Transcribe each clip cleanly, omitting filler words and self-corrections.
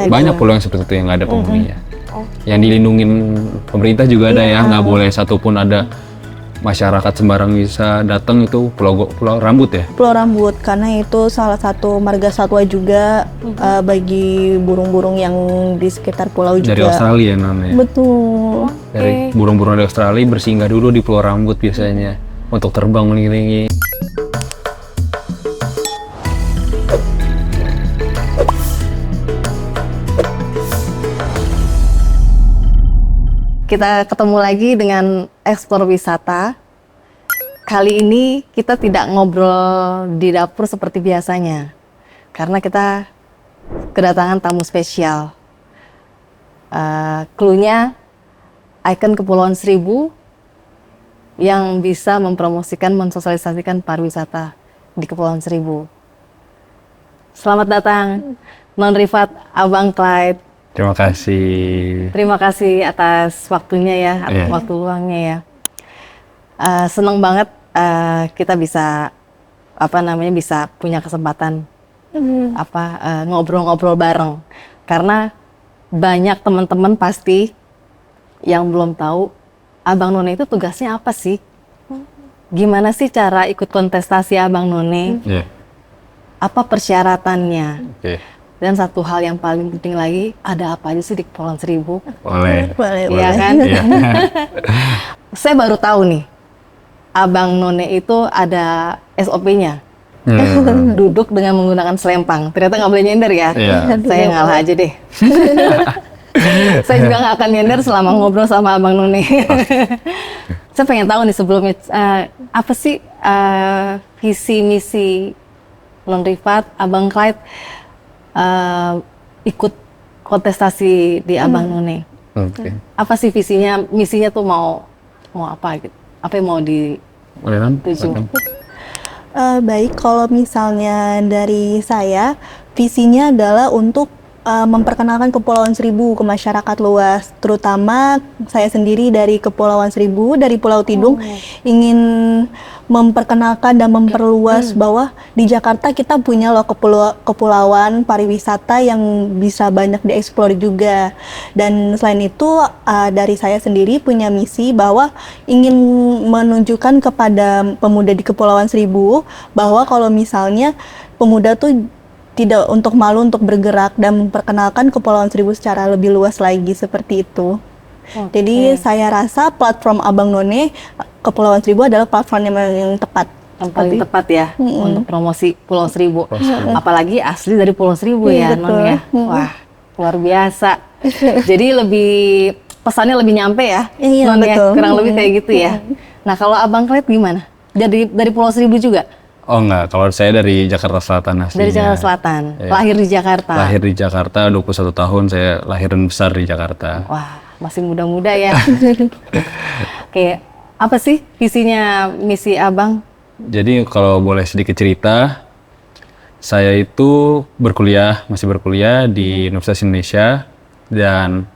Banyak pulau yang seperti itu yang nggak ada penghuninya. Yang dilindungin pemerintah juga ada ya, nggak boleh satupun ada masyarakat sembarang bisa datang, itu pulau rambut ya? Pulau Rambut, karena itu salah satu marga satwa juga bagi burung-burung yang di sekitar pulau juga. Dari Australia namanya. Betul. Dari burung-burung dari Australia bersinggah dulu di Pulau Rambut biasanya untuk terbang mengelilingi. Kita ketemu lagi dengan Explore Wisata. Kali ini kita tidak ngobrol di dapur seperti biasanya, karena kita kedatangan tamu spesial. Cluenya ikon Kepulauan Seribu yang bisa mempromosikan, mensosialisasikan pariwisata di Kepulauan Seribu. Selamat datang, Non Rifat, Abang Clyde. Terima kasih. Terima kasih atas waktunya ya, waktu luangnya ya. Senang banget kita bisa bisa punya kesempatan ngobrol-ngobrol bareng. Karena banyak teman-teman pasti yang belum tahu Abang None itu tugasnya apa sih? Gimana sih cara ikut kontestasi Abang None? Apa persyaratannya? Dan satu hal yang paling penting lagi, ada apa aja sih di Kepulauan Seribu? Boleh. Iya kan? Saya baru tahu nih, Abang None itu ada SOP-nya. Duduk dengan menggunakan selempang. Ternyata nggak boleh nyender ya? Saya ngalah aja deh. Saya juga nggak akan nyender selama ngobrol sama Abang None. Saya pengen tahu nih sebelumnya, apa sih visi misi Non Rifat, Abang Clyde, ikut kontestasi di Abang None. Apa sih visinya, misinya tuh mau apa gitu? Apa yang mau dituju? Baik, kalau misalnya dari saya, visinya adalah untuk memperkenalkan Kepulauan Seribu ke masyarakat luas, terutama saya sendiri dari Kepulauan Seribu, dari Pulau Tidung, ingin memperkenalkan dan memperluas bahwa di Jakarta kita punya loh kepulauan pariwisata yang bisa banyak dieksplor juga. Dan selain itu dari saya sendiri punya misi bahwa ingin menunjukkan kepada pemuda di Kepulauan Seribu bahwa kalau misalnya pemuda tuh tidak untuk malu untuk bergerak dan memperkenalkan Kepulauan Seribu secara lebih luas lagi, seperti itu. Jadi saya rasa platform Abang None Kepulauan Seribu adalah platform yang tepat. Yang paling tepat ya untuk promosi Pulau Seribu. Apalagi asli dari Pulau Seribu ya, Non ya. Wah, luar biasa. Jadi pesannya lebih nyampe ya, Non ya, kurang lebih kayak gitu ya. Nah, kalau Abang Clyde gimana? Dari Pulau Seribu juga? Oh enggak, kalau saya dari Jakarta Selatan aslinya. Dari Jakarta Selatan, lahir di Jakarta? Lahir di Jakarta, 21 tahun saya lahir dan besar di Jakarta. Wah, masih muda-muda ya. Oke, apa sih visinya, misi Abang? Jadi kalau boleh sedikit cerita, saya itu masih berkuliah di Universitas Indonesia, dan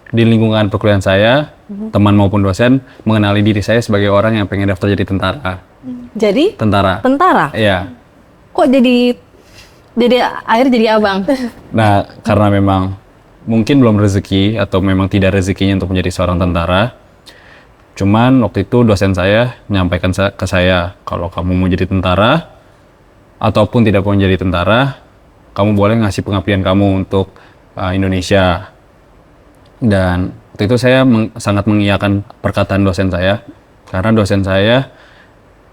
di lingkungan perkuliahan saya, teman maupun dosen mengenali diri saya sebagai orang yang pengen daftar jadi tentara. Jadi? Tentara. Iya. Kok akhirnya jadi abang? Nah, karena memang mungkin belum rezeki atau memang tidak rezekinya untuk menjadi seorang tentara. Cuman waktu itu dosen saya menyampaikan ke saya, kalau kamu mau jadi tentara ataupun tidak mau jadi tentara, kamu boleh ngasih pengabdian kamu untuk Indonesia. Dan waktu itu saya sangat mengiyakan perkataan dosen saya, karena dosen saya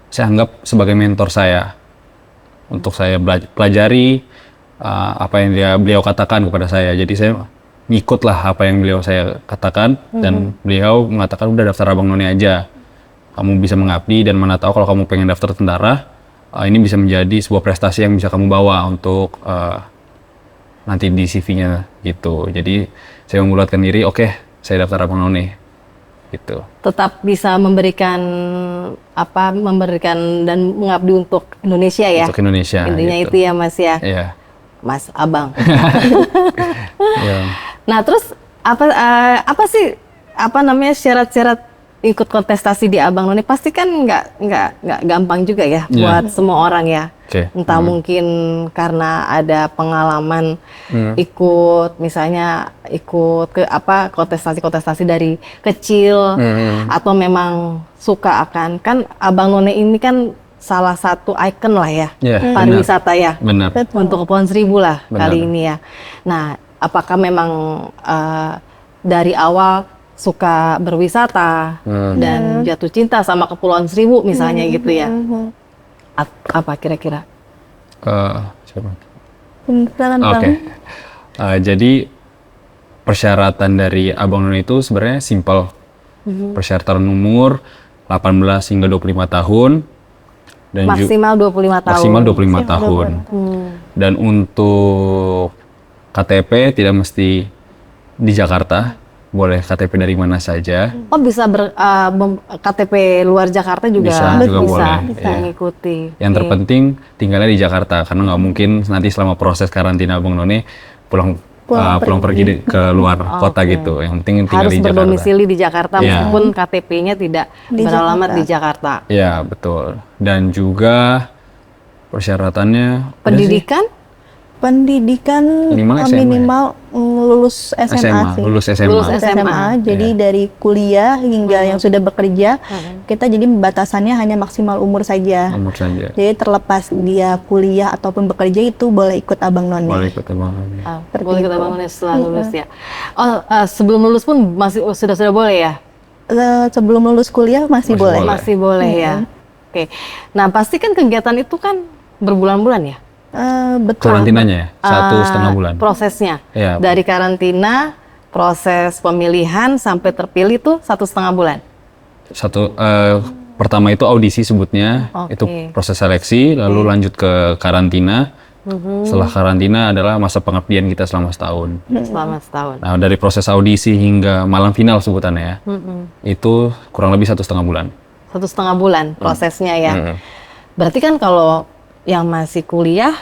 anggap sebagai mentor saya untuk saya pelajari apa yang beliau katakan kepada saya. Jadi saya ngikutlah apa yang beliau saya katakan, dan beliau mengatakan udah daftar Abang None aja, kamu bisa mengabdi, dan mana tahu kalau kamu pengen daftar tentara, ini bisa menjadi sebuah prestasi yang bisa kamu bawa untuk nanti di CV-nya gitu. Jadi saya membulatkan diri, oke, saya daftar Abang None gitu. Tetap bisa memberikan dan mengabdi untuk Indonesia ya. Untuk Indonesia. Intinya gitu. Itu ya Mas ya. Iya. Mas Abang. Iya. Nah, terus apa sih syarat-syarat ikut kontestasi di Abang None pasti kan nggak gampang juga ya Iya. buat semua orang ya. Oke. Entah mungkin karena ada pengalaman ikut misalnya ikut ke kontestasi-kontestasi dari kecil atau memang suka akan kan Abang None ini kan salah satu ikon lah ya Iya, pariwisata ya Benar. untuk Kepulauan Seribu lah Benar. kali ini ya. Nah, apakah memang dari awal suka berwisata dan jatuh cinta sama Kepulauan Seribu misalnya gitu ya? Apa kira-kira? Siapa? Silakan, Oke. Bang. Jadi persyaratan dari Abang None itu sebenarnya simpel. Persyaratan umur 18 hingga 25 tahun dan Maksimal 25 tahun. maksimal 25 tahun. Dan untuk KTP tidak mesti di Jakarta, boleh KTP dari mana saja. Oh bisa KTP luar Jakarta juga Bisa, juga boleh, bisa iya. mengikuti. Yang Oke. terpenting tinggalnya di Jakarta karena nggak mungkin nanti selama proses karantina Abang None pulang pergi ke luar kota Oke. gitu. Yang penting tinggal Harus di Jakarta. berdomisili di Jakarta Iya. meskipun KTP-nya tidak Di beralamat Jakarta. di Jakarta. Ya betul. Dan juga persyaratannya ada sih? Pendidikan? Pendidikan Minimal SMA ya? minimal lulus SMA sih. lulus SMA. Lulus Lulus SMA. SMA. Jadi dari kuliah hingga yang sudah bekerja, kita jadi batasannya hanya maksimal umur saja. Umur saja. Jadi terlepas dia kuliah ataupun bekerja itu boleh ikut Abang None. Boleh ikut Abang None. Boleh kita bangun setelah lulus ya. Oh, sebelum lulus pun masih sudah boleh ya? Sebelum lulus kuliah masih Masih boleh. boleh. Masih boleh ya. Oke. Nah pasti kan kegiatan itu kan berbulan-bulan ya? Betul. Karantinanya ya? 1,5 bulan. Prosesnya Iya. dari karantina, proses pemilihan sampai terpilih tuh 1,5 bulan. Pertama itu audisi sebutnya, Oke. itu proses seleksi, lalu lanjut ke karantina. Setelah karantina adalah masa pengabdian kita selama setahun. Selama setahun. Nah dari proses audisi hingga malam final sebutannya ya, itu kurang lebih 1,5 bulan. 1,5 bulan prosesnya ya. Berarti kan kalau yang masih kuliah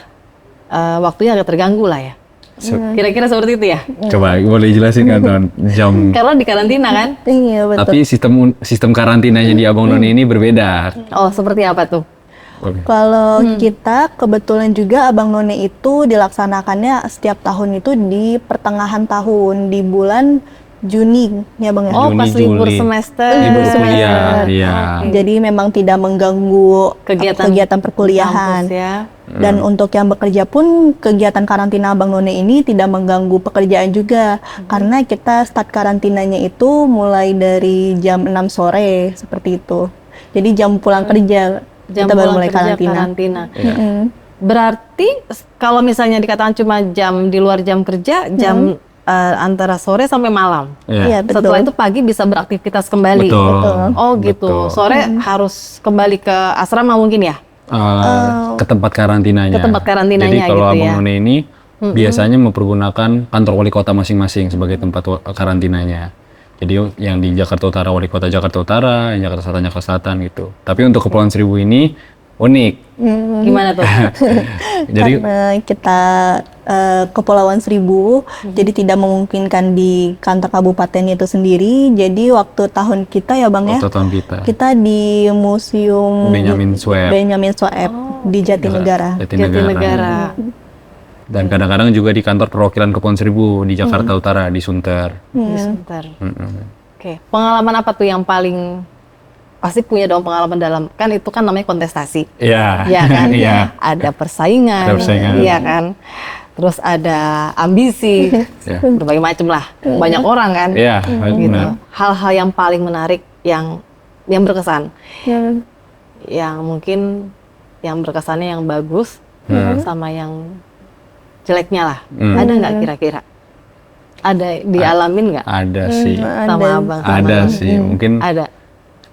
waktunya agak terganggu lah ya. Kira-kira seperti itu ya. Coba boleh jelasin kan Ton, jam. Karena di karantina kan. Iya betul. Tapi sistem karantinanya di Abang None ini berbeda. Oh seperti apa tuh? Boleh. Kalau kita kebetulan juga Abang None itu dilaksanakannya setiap tahun itu di pertengahan tahun di bulan Juni ya Bang ya. Oh Juni, pas libur Juli. semester. Libur semester. kuliah, iya. Jadi memang tidak mengganggu kegiatan perkuliahan. Kampus ya. Dan untuk yang bekerja pun kegiatan karantina Abang None ini tidak mengganggu pekerjaan juga karena kita start karantinanya itu mulai dari jam 6 sore seperti itu. Jadi jam pulang kerja Jam kita baru pulang mulai kerja karantina. Iya. Berarti kalau misalnya dikatakan cuma jam di luar jam kerja, jam antara sore sampai malam. Iya, betul. Setelah itu pagi bisa beraktivitas kembali. Betul. Oh gitu. Betul. Sore harus kembali ke asrama mungkin ya? Ke tempat karantinanya. Ke tempat karantinanya Jadi kalau gitu Abang ya. None ini biasanya mempergunakan kantor wali kota masing-masing sebagai tempat karantinanya. Jadi yang di Jakarta Utara wali kota Jakarta Utara, yang Jakarta Selatan gitu. Tapi untuk Kepulauan Seribu ini unik. Gimana tuh? Jadi Karena kita Kepulauan Seribu, jadi tidak memungkinkan di kantor kabupaten itu sendiri. Jadi waktu tahun kita ya Bang ya, waktu tahun kita di Museum Benyamin Sueb. Benyamin Sueb di Jatinegara. Jatinegara. Dan kadang-kadang juga di kantor perwakilan Kepulauan Seribu di Jakarta Utara di Sunter. Sebentar. Oke. Pengalaman apa tuh yang paling pasti punya dong pengalaman dalam kan itu kan namanya kontestasi. Iya. Iya kan? Iya. Ada persaingan. Ada persaingan. Iya kan? Terus ada ambisi. Iya. Berbagai macam lah. Banyak orang kan? Iya, Gitu. benar. Hal-hal yang paling menarik yang berkesan. Ya, Yang mungkin yang berkesannya yang bagus sama yang jeleknya lah. Ada nggak kira-kira? Ada dialamin nggak? Ada sih. Sama abang? Sama Ada abang? sih. Mungkin Ada.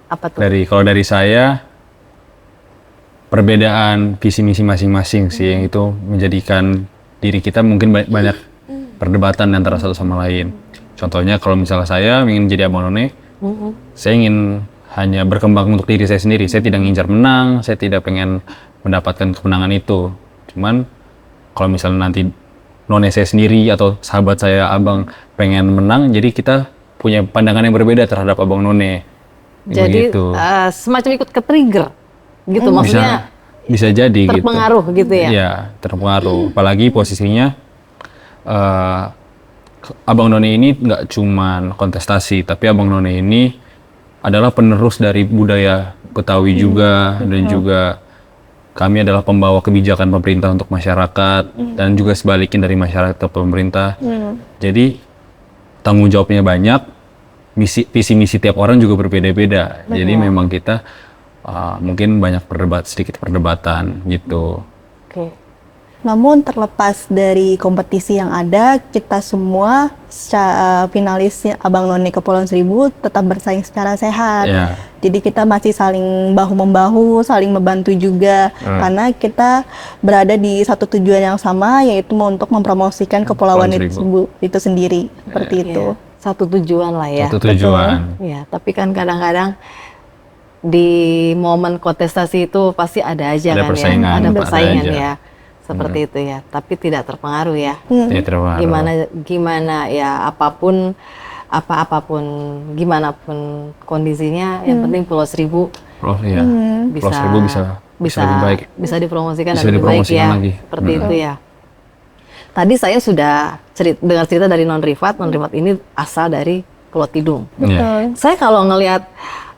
Apa tuh? kalau dari saya perbedaan visi misi masing-masing sih yang itu menjadikan diri kita mungkin banyak perdebatan antara satu sama lain. Contohnya kalau misalnya saya ingin jadi Abang None, saya ingin hanya berkembang untuk diri saya sendiri. Saya tidak ngincar menang, saya tidak pengen mendapatkan kemenangan itu. Cuman kalau misalnya nanti None saya sendiri atau sahabat saya Abang pengen menang, jadi kita punya pandangan yang berbeda terhadap Abang None. Jadi begitu. semacam ikut ke trigger gitu, maksudnya Bisa jadi terpengaruh gitu ya? Iya, terpengaruh. Apalagi posisinya Abang None ini nggak cuman kontestasi, tapi Abang None ini adalah penerus dari budaya Betawi juga, dan juga kami adalah pembawa kebijakan pemerintah untuk masyarakat, dan juga sebaliknya dari masyarakat ke pemerintah. Jadi tanggung jawabnya banyak, visi misi tiap orang juga berbeda-beda. Jadi memang kita mungkin banyak sedikit perdebatan gitu. Oke. Namun terlepas dari kompetisi yang ada, kita semua finalis Abang None Kepulauan Seribu tetap bersaing secara sehat. Iya. Jadi kita masih saling bahu-membahu, saling membantu juga, karena kita berada di satu tujuan yang sama, yaitu untuk mempromosikan Kepulauan Seribu itu sendiri, seperti itu. Satu tujuan lah ya. Satu tujuan. Ya, tapi kan kadang-kadang di momen kontestasi itu pasti ada aja Ada kan persaingan, ya, ada ada persaingan aja. ya, seperti itu ya. Tapi tidak terpengaruh ya. Tidak terpengaruh. Gimana ya, apapun gimana pun kondisinya, yang penting Pulau Seribu Iya. bisa Pulau Seribu bisa lebih baik. bisa dipromosikan Bisa dan lebih baik dipromosikan ya. lagi. Seperti itu ya. Tadi saya sudah dengar cerita dari Non Rifat ini asal dari Pulau Tidung. Iya. Saya kalau ngelihat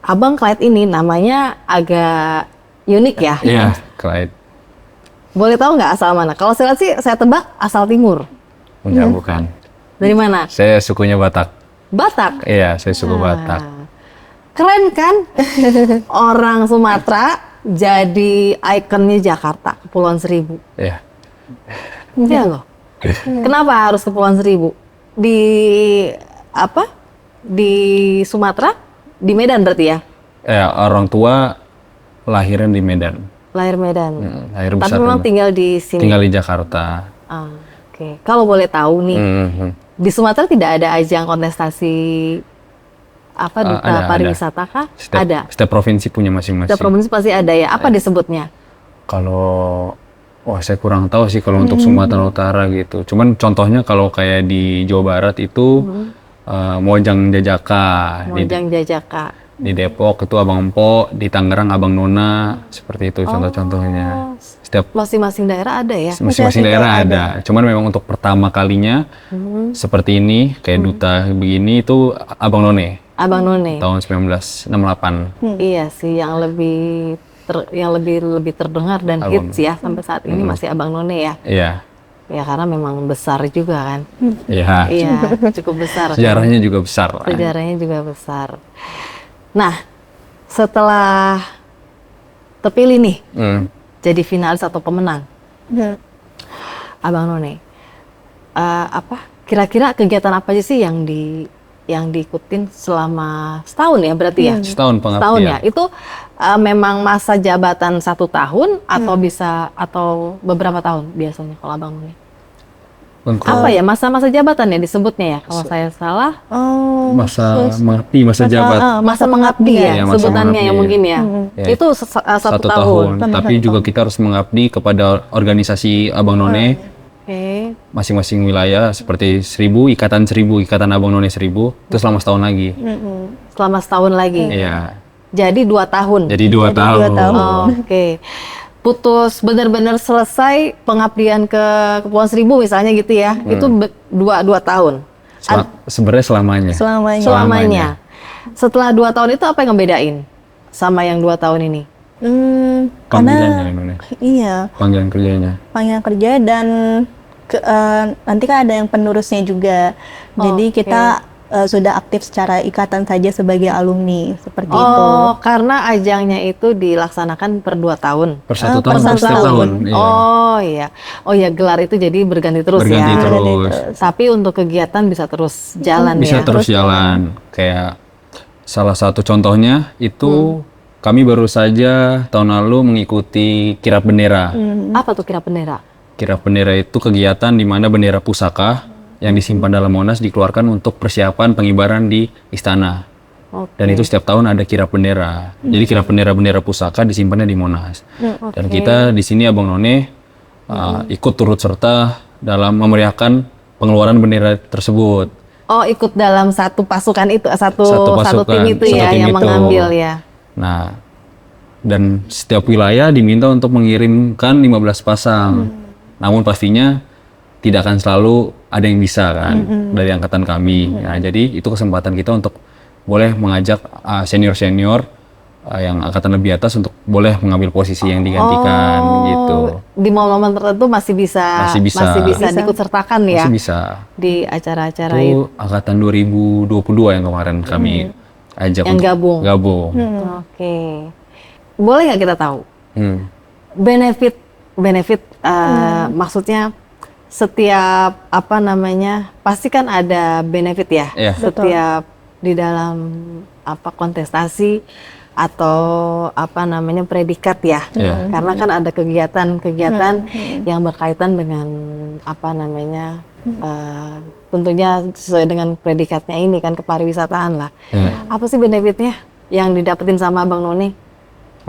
Abang Clyde ini namanya agak unik ya. Iya, Clyde. Boleh tahu nggak asal mana? Kalau saya lihat sih, saya tebak asal timur. Enggak, bukan. Dari mana? Saya sukunya Batak. Batak. Iya, saya suku Batak. Keren kan? Orang Sumatera jadi ikonnya Jakarta, Kepulauan Seribu. Iya. Iya loh. Kenapa harus Kepulauan Seribu? Di Sumatera? Di Medan berarti ya? Ya, orang tua lahiran di Medan. Lahir Medan. Lahir Tapi besar memang di- tinggal di sini. tinggal di Jakarta. Oke. Kalau boleh tahu nih, di Sumatera tidak ada ajang kontestasi duta ada. pariwisata kah? Setiap, Ada. setiap provinsi punya masing-masing. Setiap provinsi pasti ada ya. Apa disebutnya? Kalau saya kurang tahu sih kalau untuk Sumatera Utara gitu. Cuman contohnya kalau kayak di Jawa Barat itu Mojang Jajaka, Mojang Jajaka. di Depok itu Abang Empo, di Tangerang Abang Nona, seperti itu contoh-contohnya. Setiap Masing-masing daerah ada ya? masing-masing daerah ada. Cuman memang untuk pertama kalinya seperti ini kayak duta begini itu Abang None Abang None. tahun 1968. Iya sih, yang lebih terdengar dan Abang hits ya sampai saat ini masih Abang None ya. Iya. Ya karena memang besar juga kan. Iya. Iya, cukup besar. Sejarahnya juga besar lah. Sejarahnya juga besar. Nah, setelah terpilih nih jadi finalis atau pemenang, Abang None, kira-kira kegiatan apa aja sih yang diikutin selama setahun ya berarti ya? Setahun pengabdian. Setahun ya. Itu memang masa jabatan 1 tahun atau beberapa tahun biasanya kalau Abang None? Untuk Apa ya masa-masa jabatan ya disebutnya ya? Kalau saya salah, masa mengabdi, masa jabat. masa mengabdi ya, Iya, masa sebutannya mengabdi. ya mungkin ya. Ya. Itu satu tahun. Tapi juga kita harus mengabdi kepada organisasi Abang None Oke. masing-masing wilayah seperti Ikatan Abang None 1000 itu selama setahun lagi. Selama setahun lagi. Iya. Jadi 2 tahun. Jadi 2 tahun. Oh, oke. Putus benar-benar selesai pengabdian ke Kepulauan Seribu misalnya gitu ya. Itu 2 tahun. Sebenarnya selamanya. Selamanya. Setelah 2 tahun itu apa yang ngebedain sama yang 2 tahun ini? Panggilannya None. Iya, Panggilan kerjanya. panggilan kerja dan nanti kan ada yang penerusnya juga. Jadi Oke. kita sudah aktif secara ikatan saja sebagai alumni seperti itu. Oh, karena ajangnya itu dilaksanakan per 2 tahun. Per satu per tahun, satu setiap tahun. tahun. Iya. Oh iya. Oh ya, gelar itu jadi berganti terus Berganti ya. terus. Tapi untuk kegiatan bisa terus jalan Bisa ya. terus jalan. Kayak salah satu contohnya itu kami baru saja tahun lalu mengikuti kirap bendera. Apa tuh kirap bendera? Kirap bendera itu kegiatan di mana bendera pusaka yang disimpan dalam Monas dikeluarkan untuk persiapan pengibaran di istana. Oke. Dan itu setiap tahun ada kirap bendera. Jadi kirap bendera pusaka disimpannya di Monas. Dan kita di sini Abang None ikut turut serta dalam memeriahkan pengeluaran bendera tersebut. Oh, ikut dalam satu pasukan itu, satu pasukan, tim itu satu ya tim yang itu. mengambil ya. Nah, dan setiap wilayah diminta untuk mengirimkan 15 pasang. Namun pastinya tidak akan selalu ada yang bisa kan dari angkatan kami. Nah, jadi itu kesempatan kita untuk boleh mengajak senior-senior yang angkatan lebih atas untuk boleh mengambil posisi yang digantikan gitu. Di momen-momen tertentu masih bisa Bisa. diikutsertakan ya Masih bisa. di acara-acara itu. Itu angkatan 2022 yang kemarin kami ajak Yang untuk gabung. Oke. Boleh nggak kita tahu benefit maksudnya setiap pasti kan ada benefit ya. Iya. Setiap di dalam kontestasi atau predikat ya. Iya. Karena kan ada kegiatan-kegiatan yang berkaitan dengan tentunya sesuai dengan predikatnya ini kan, kepariwisataan lah. Iya. Apa sih benefitnya yang didapetin sama Abang Noni?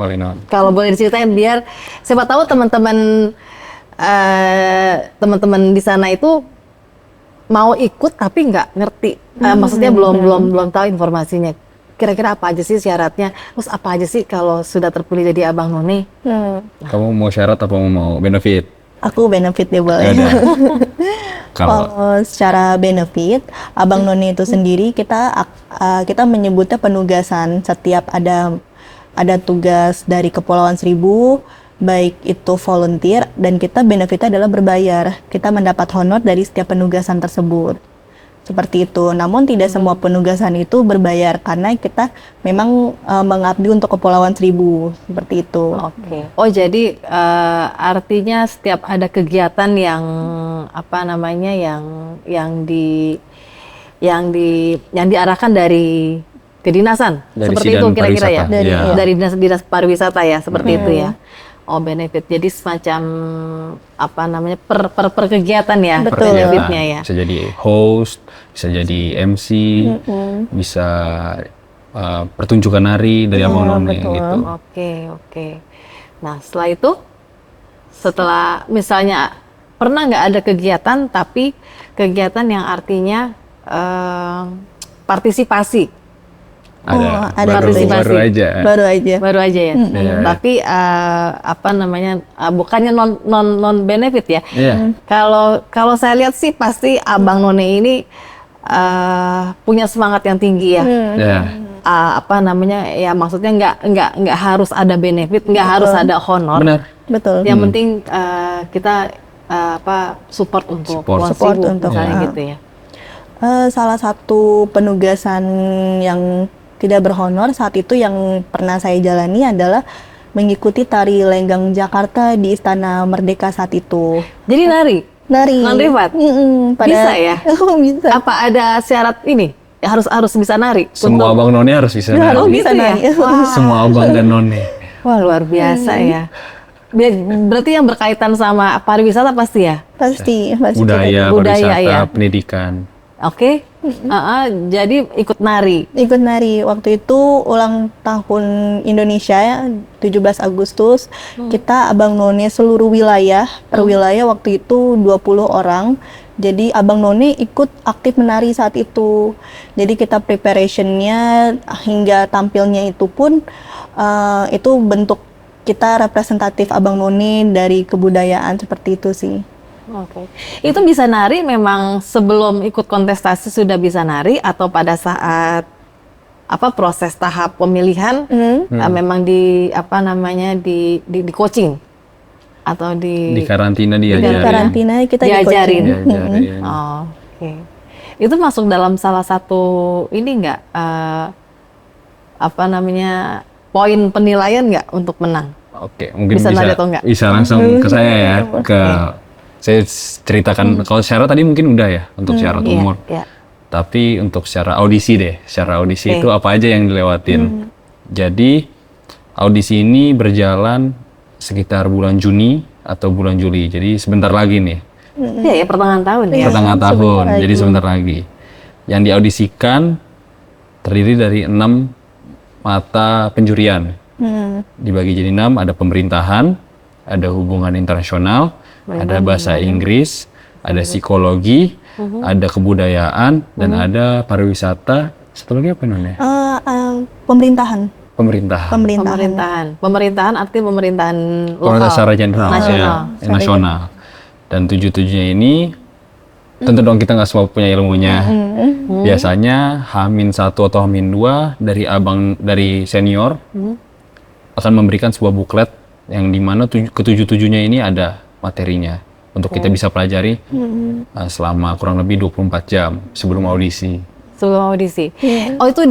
Boleh, Non. Kalau boleh diceritain biar siapa tahu teman-teman di sana itu mau ikut tapi nggak ngerti, maksudnya belum tahu informasinya. Kira-kira apa aja sih syaratnya? Terus apa aja sih kalau sudah terpilih jadi Abang Noni? Kamu mau syarat apa mau benefit? Aku benefit deh boleh. Ya udah. Kalau Kalau secara benefit, Abang Noni itu sendiri kita menyebutnya penugasan. Setiap ada tugas dari Kepulauan Seribu, baik itu volunteer dan kita benefitnya adalah berbayar. Kita mendapat honor dari setiap penugasan tersebut. Seperti itu. Namun tidak semua penugasan itu berbayar karena kita memang mengabdi untuk Kepulauan Seribu. Seperti itu. Oke. Oh, jadi artinya setiap ada kegiatan yang yang diarahkan dari kedinasan, Dari seperti Sidan itu kira-kira ya. Pariwisata, Dari dinas pariwisata ya, seperti itu ya. Oh, benefit. Jadi semacam per kegiatan ya, Betul. benefitnya ya. bisa jadi host, bisa jadi MC, bisa pertunjukan nari dari Abang Noni betul. gitu. Oke. Nah, setelah misalnya pernah nggak ada kegiatan tapi kegiatan yang artinya partisipasi. Ada, ada baru aja. Baru aja. Ya. Tapi bukannya non benefit ya. Iya. Kalau saya lihat sih pasti Abang Noni ini punya semangat yang tinggi ya. Iya. Ya maksudnya nggak harus ada benefit, nggak harus ada honor. Benar. Betul. Yang penting kita support untuk Kepulauan Support Seribu, untuk, misalnya gitu ya. Salah satu penugasan yang tidak berhonor saat itu yang pernah saya jalani adalah mengikuti tari Lenggang Jakarta di Istana Merdeka saat itu. Jadi nari Non-privat? bisa ya? Bisa. Apa ada syarat ini? Harus bisa nari? Semua Abang Noni harus bisa nari. Oh, bisa Bisa ya? nari. Wah. Semua Abang dan Noni. Wah, luar biasa ya. Berarti yang berkaitan sama pariwisata pasti ya? Pasti. Budaya, Budaya, pariwisata, ya. pendidikan. Oke. Jadi ikut nari. Ikut nari. Waktu itu ulang tahun Indonesia 17 Agustus. Kita Abang Noni seluruh wilayah, per wilayah waktu itu 20 orang. Jadi Abang Noni ikut aktif menari saat itu. Jadi kita preparationnya hingga tampilnya itu pun itu bentuk kita representatif Abang Noni dari kebudayaan seperti itu sih. Oke. Itu bisa nari memang sebelum ikut kontestasi sudah bisa nari atau pada saat proses tahap pemilihan memang di coaching atau Di karantina diajarin. Karantina kita diajarin. Diajarin. Oh, oke. Itu masuk dalam salah satu ini nggak poin penilaian nggak untuk menang? Oke, mungkin Bisa nari atau enggak? bisa langsung ke saya ya. Saya ceritakan, kalau syarat tadi mungkin udah ya, untuk syarat umur. Iya. Tapi untuk secara audisi deh, secara audisi itu apa aja yang dilewatin. Jadi audisi ini berjalan sekitar bulan Juni atau bulan Juli, jadi sebentar lagi nih. Iya, pertengahan tahun ya. Pertengahan tahun, jadi sebentar lagi. Yang diaudisikan terdiri dari 6 mata penjurian. Dibagi jadi 6, ada pemerintahan, ada hubungan internasional, ada bahasa Inggris, ada psikologi, ada kebudayaan, dan ada pariwisata. Satu lagi apa Non ya? Pemerintahan. Pemerintahan artinya pemerintahan Kalau lokal. secara general, Nasional. ya, nasional. Dan 7-7-nya ini, tentu dong kita nggak semua punya ilmunya. Biasanya H-1 atau H-2 dari senior akan memberikan sebuah buklet yang dimana ke-7-7-nya ini ada materinya untuk kita bisa pelajari selama kurang lebih 24 jam sebelum audisi. Sebelum audisi. Oh itu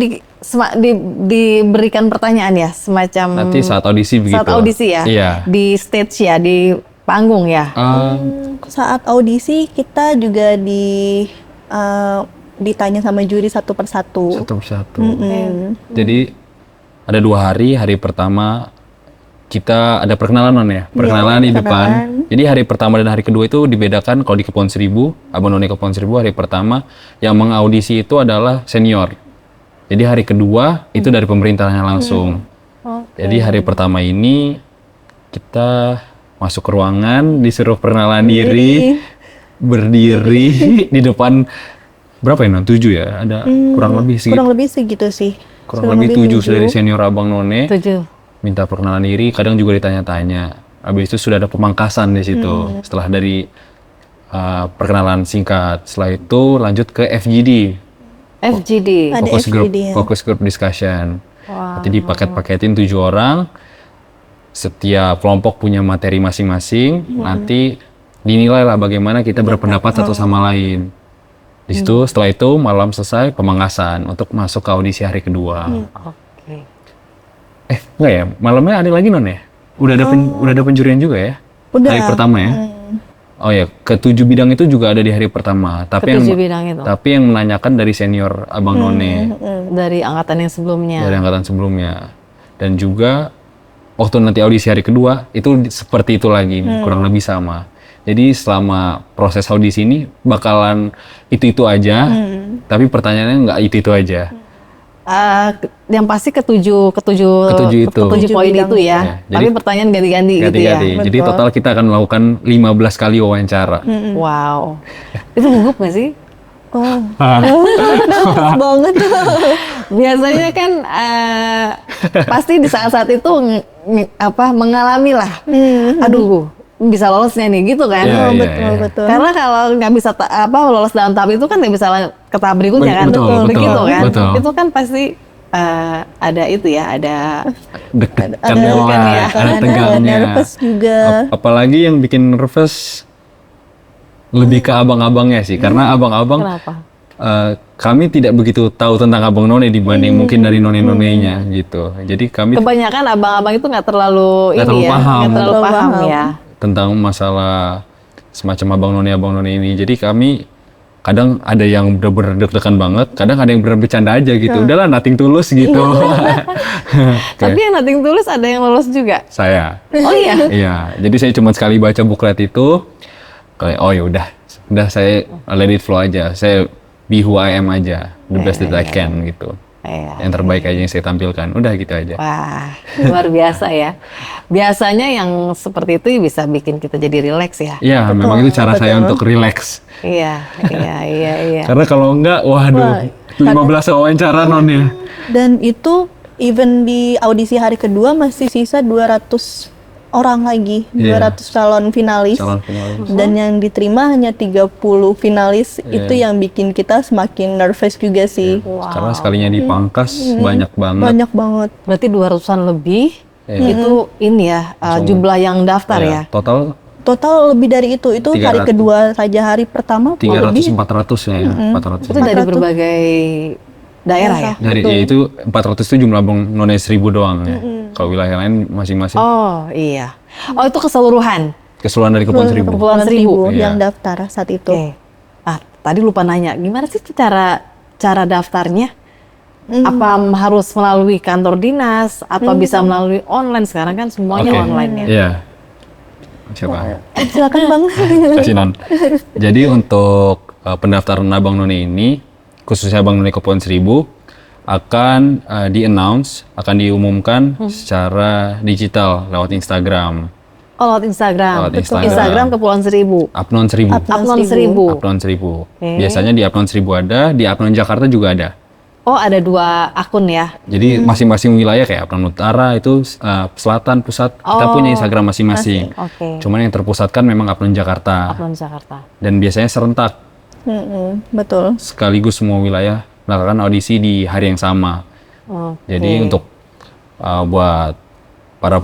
diberikan pertanyaan ya, semacam Nanti saat audisi begitu. saat audisi ya, Iya. di stage ya, di panggung ya. Saat audisi kita juga ditanya sama juri satu persatu. Satu persatu. Jadi ada 2 hari. Hari pertama kita ada perkenalan Non ya, perkenalan di depan. Jadi hari pertama dan hari kedua itu dibedakan. Kalau di Kepulauan Seribu, Abang None Kepulauan Seribu, hari pertama yang mengaudisi itu adalah senior. Jadi hari kedua itu dari pemerintahnya langsung. Jadi hari pertama ini kita masuk ke ruangan, disuruh perkenalan diri, berdiri di depan berapa ya Non? 7 ya? Ada kurang lebih segitu. Kurang lebih segitu sih. Kurang lebih 7 dari senior Abang None. 7. Minta perkenalan diri, kadang juga ditanya-tanya. Habis itu sudah ada pemangkasan di situ. Setelah dari perkenalan singkat, setelah itu lanjut ke FGD, FGD. Ada FGD, ya. Focus group discussion. Wow. Nanti dipaket-paketin 7 orang. Setiap kelompok punya materi masing-masing. Nanti dinilai lah bagaimana kita berpendapat satu sama lain. Di situ setelah itu malam selesai pemangkasan untuk masuk ke audisi hari kedua. Oke. Enggak ya, malamnya ada lagi Non ya? Udah ada penjurian juga ya? Udah. Hari pertama ya? Oh ya, ke-7 bidang itu juga ada di hari pertama. Ke-7 bidang itu. Tapi yang menanyakan dari senior Abang None, Dari angkatan yang sebelumnya. dari angkatan sebelumnya. Dan juga waktu nanti audisi hari kedua itu seperti itu lagi, kurang lebih sama. Jadi selama proses audisi ini bakalan itu aja, tapi pertanyaannya nggak itu aja. Yang pasti ketujuh poin bidang. itu ya. Ya, Tapi jadi pertanyaan ganti-ganti gitu ya. Ganti-ganti. Jadi total kita akan melakukan 15 kali wawancara. Wow. Itu gugup nggak sih? Oh, banget. Biasanya kan pasti di saat-saat itu mengalami lah. Aduh, bisa lolosnya nih gitu kan? Iya, iya, Betul, iya. betul. Karena kalau nggak bisa lolos dalam tahap itu kan nggak bisa ke tahap berikutnya kan? Betul, Begitu kan? betul. Itu kan pasti ada itu ya, ada Deg-degan Ada deg-degan ya. ada tegangnya. nervous juga. Apalagi yang bikin nervous lebih ke abang-abangnya sih, karena abang-abang kenapa? kami tidak begitu tahu tentang Abang None dibanding mungkin dari none-nonenya gitu. Jadi kami Kebanyakan abang-abang itu nggak terlalu Nggak terlalu paham. nggak terlalu Nggak paham paham. ya. tentang masalah semacam Abang None ini. Jadi kami kadang ada yang benar-benar deg-degan banget, kadang ada yang benar bercanda aja gitu. Udahlah nothing tulus gitu. Tapi yang nothing tulus ada yang lolos juga. Saya. Oh iya. Iya, jadi saya cuma sekali baca buklet itu, kayak oh ya udah saya let it flow aja. Saya be who I am aja, the best that I can gitu. Iya. Yang terbaik aja yang saya tampilkan, udah gitu aja. Wah, luar biasa ya. Biasanya yang seperti itu bisa bikin kita jadi rileks ya. Iya, memang itu cara saya untuk relax. Iya. Karena kalau enggak, waduh, 15 wawancara Non ya. Dan itu even di audisi hari kedua masih sisa 200 orang lagi, Iya. 200 calon finalis. Calon finalis. Dan yang diterima hanya 30 finalis. Itu Iya. yang bikin kita semakin nervous juga sih. Karena sekalinya dipangkas banyak banget. Banyak banget. Berarti 200-an lebih Iya. itu ini ya jumlah yang daftar ya. Total Total lebih dari itu. Itu hari 300. kedua saja, hari pertama 300-400 ya, 400. Itu dari 400. berbagai daerah ya. Dari ya itu 400 itu jumlah Abang None 1000 doang ya. Kalau wilayah lain masing-masing Oh iya. Oh itu keseluruhan. keseluruhan dari Kepulauan Seribu. Kepulauan Seribu. Iya. yang daftar saat itu. Oke. Tadi lupa nanya, gimana sih cara daftarnya? Apa harus melalui kantor dinas atau bisa melalui online? Sekarang kan semuanya Oke. online ya. Iya. Siapa? Silakan Bang. Kasih Non. Jadi untuk pendaftaran Abang None ini, khususnya Abang None Kepulauan Seribu, akan di-announce, akan diumumkan secara digital lewat Instagram. Oh, lewat Instagram. Lewat Instagram. Instagram Kepulauan Seribu. Upnon 1000. Upload 1000. Upnon 1000. Oke. Biasanya di Upnon 1000 ada, di Upnon Jakarta juga ada. Oh, ada 2 akun ya. Jadi masing-masing wilayah kayak Upnon Utara itu selatan, pusat, kita punya Instagram masing-masing. Oke. Cuman yang terpusatkan memang Upnon Jakarta. Upload Jakarta. Dan biasanya serentak, Betul. sekaligus semua wilayah melakukan audisi di hari yang sama. Oke. Jadi untuk buat para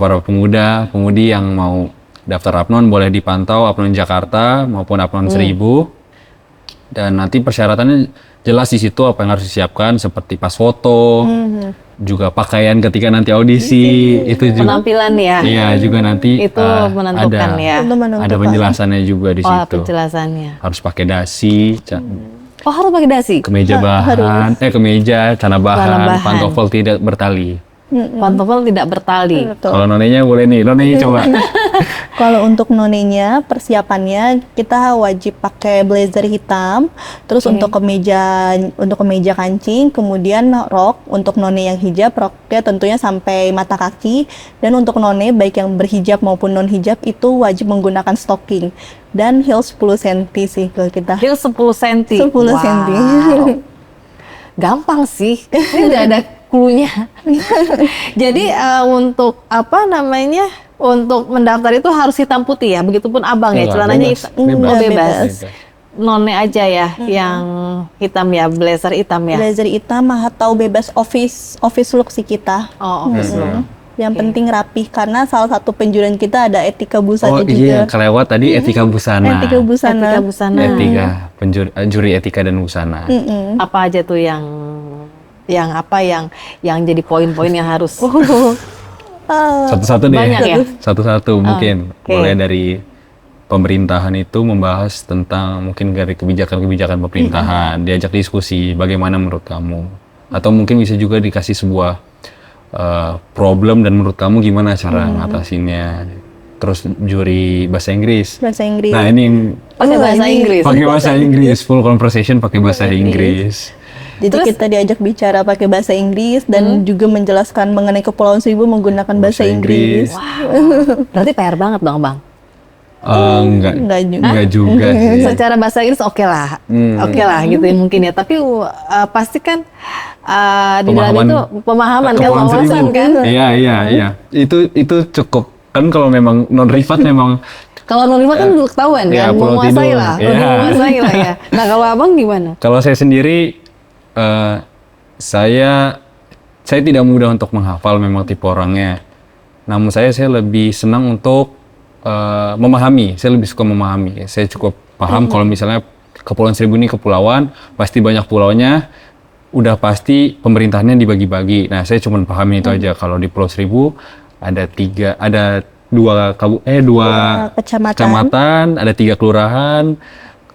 pemudi yang mau daftar Upnon boleh dipantau Upnon Jakarta maupun Upnon 1000. Dan nanti persyaratannya jelas di situ apa yang harus disiapkan seperti pas foto, juga pakaian ketika nanti audisi, itu juga Penampilan ya. iya juga nanti Itu menentukan ya. Itu menentukan. ada penjelasannya juga di Oh, situ. penjelasannya. Harus pakai dasi, Oh, harus pakai dasi. kemeja bahan, kemeja, celana bahan, bahan. pantofel tidak bertali. Pantofel tidak bertali. Betul. Kalau nonenya boleh nih, nonenya coba. Kalau untuk nonenya persiapannya kita wajib pakai blazer hitam, terus untuk kemeja kancing, kemudian rok untuk none yang hijab, roknya tentunya sampai mata kaki, dan untuk none baik yang berhijab maupun non hijab itu wajib menggunakan stocking dan heels 10 cm sih kalau kita. Heels 10 cm. 10 cm. Gampang sih. Ini udah ada cluenya. Jadi untuk apa namanya? Untuk mendaftar itu harus hitam putih ya. Begitupun abang ya, Enggak, celananya bebas. hitam. Bebas. Oh, Bebas. None aja ya yang hitam ya, blazer hitam ya. Blazer hitam atau bebas office look sih kita. Oh, office look. Yang penting rapih karena salah satu penjuran kita ada etika busana Oh juga. iya, kelewat tadi etika busana. Etika busana. Etika busana. Etika, juri etika dan busana. Apa aja tuh yang apa yang jadi poin-poin yang harus Satu-satu deh. Banyak ya? Satu-satu mungkin. oke. Mulai dari pemerintahan itu membahas tentang mungkin dari kebijakan-kebijakan pemerintahan, diajak diskusi bagaimana menurut kamu. Atau mungkin bisa juga dikasih sebuah problem dan menurut kamu gimana cara ngatasinnya. Terus juri bahasa Inggris. Bahasa Inggris. Nah, ini yang pakai bahasa Inggris. pakai bahasa Inggris, full conversation pakai bahasa Inggris. Jadi kita diajak bicara pakai bahasa Inggris dan juga menjelaskan mengenai Kepulauan Seribu menggunakan bahasa Inggris. Berarti PR banget dong, Bang. Enggak Enggak juga. juga sih. Secara bahasa Inggris oke lah, gitu ya mungkin ya. Tapi pasti kan di dalam Pemahaman- itu pemahaman kan, Kepulauan wawasan Seribu. kan. Iya. Itu cukup kan kalau memang non privat memang Kalau Nurima kan udah ketahuan ya, kan, Pulau menguasai Tidung. lah, Iya. udah menguasai lah ya. Nah kalau abang gimana? kalau saya sendiri saya tidak mudah untuk menghafal memang tipe orangnya. Namun saya lebih senang untuk memahami. Saya lebih suka memahami. Saya cukup paham kalau misalnya Kepulauan Seribu ini kepulauan, pasti banyak pulaunya, udah pasti pemerintahannya dibagi-bagi. Nah, saya cuma pahamin itu aja. Kalau di Pulau Seribu ada dua kecamatan, ada 3 kelurahan.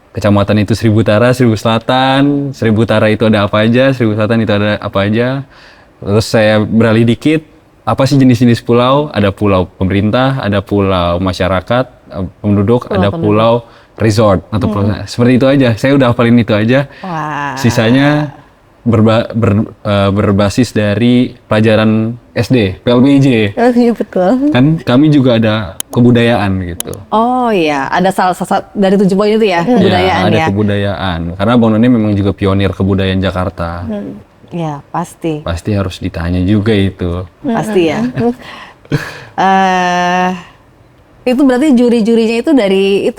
Kecamatan itu Seribu Utara, Seribu Selatan. Seribu Utara itu ada apa aja, Seribu Selatan itu ada apa aja. Terus saya beralih dikit, apa sih jenis-jenis pulau? Ada pulau pemerintah, ada pulau masyarakat, penduduk, ada pulau resort atau pulau, seperti itu aja. Saya udah hafalin itu aja. Wah. Sisanya berbasis dari pelajaran SD, PLBJ. Oh iya betul. Kan kami juga ada kebudayaan gitu. Oh iya, ada salah satu dari 7 poin itu ya, kebudayaan ada ya. kebudayaan. Karena Bang Noni memang juga pionir kebudayaan Jakarta. Ya, pasti. Pasti harus ditanya juga itu. Pasti ya. Itu berarti juri-jurinya itu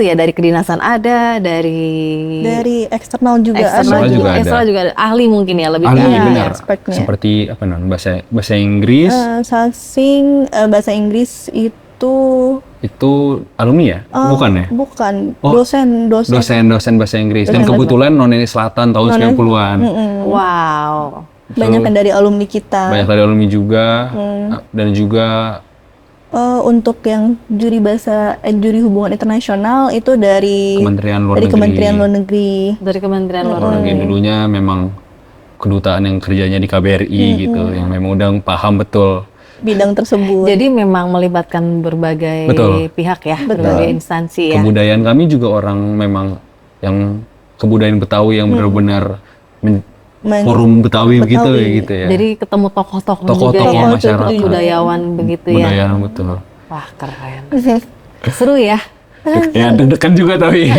dari kedinasan ada, dari Eksternal juga eksternal juga juga, ada. eksternal juga ada. Ahli mungkin ya, lebih Ahli ke ahli benar. ya. expertnya. Seperti apa non bahasa Inggris Sasing bahasa Inggris itu itu alumni ya? Bukan ya? bukan Oh, dosen. Dosen bahasa Inggris. Dan kebetulan Noni Selatan tahun 90-an. Wow. Banyak kan dari alumni kita. Banyak dari alumni juga dan juga Untuk yang juri juri hubungan internasional itu dari Kementerian Luar Negeri. Kementerian Luar Negeri. Dari Kementerian Luar Luar Negeri dulunya memang kedutaan yang kerjanya di KBRI gitu, yang memang udah paham betul. Bidang tersebut. Jadi memang melibatkan berbagai Betul. pihak ya, berbagai instansi ya. Kebudayaan kami juga orang memang yang kebudayaan Betawi yang benar-benar forum Betawi begitu ya gitu ya. Jadi ketemu tokoh-tokoh juga Tokoh-tokoh ya, masyarakat. budayawan begitu ya. Budayaan betul. Wah keren. Seru ya. Ya deg-degan juga tapi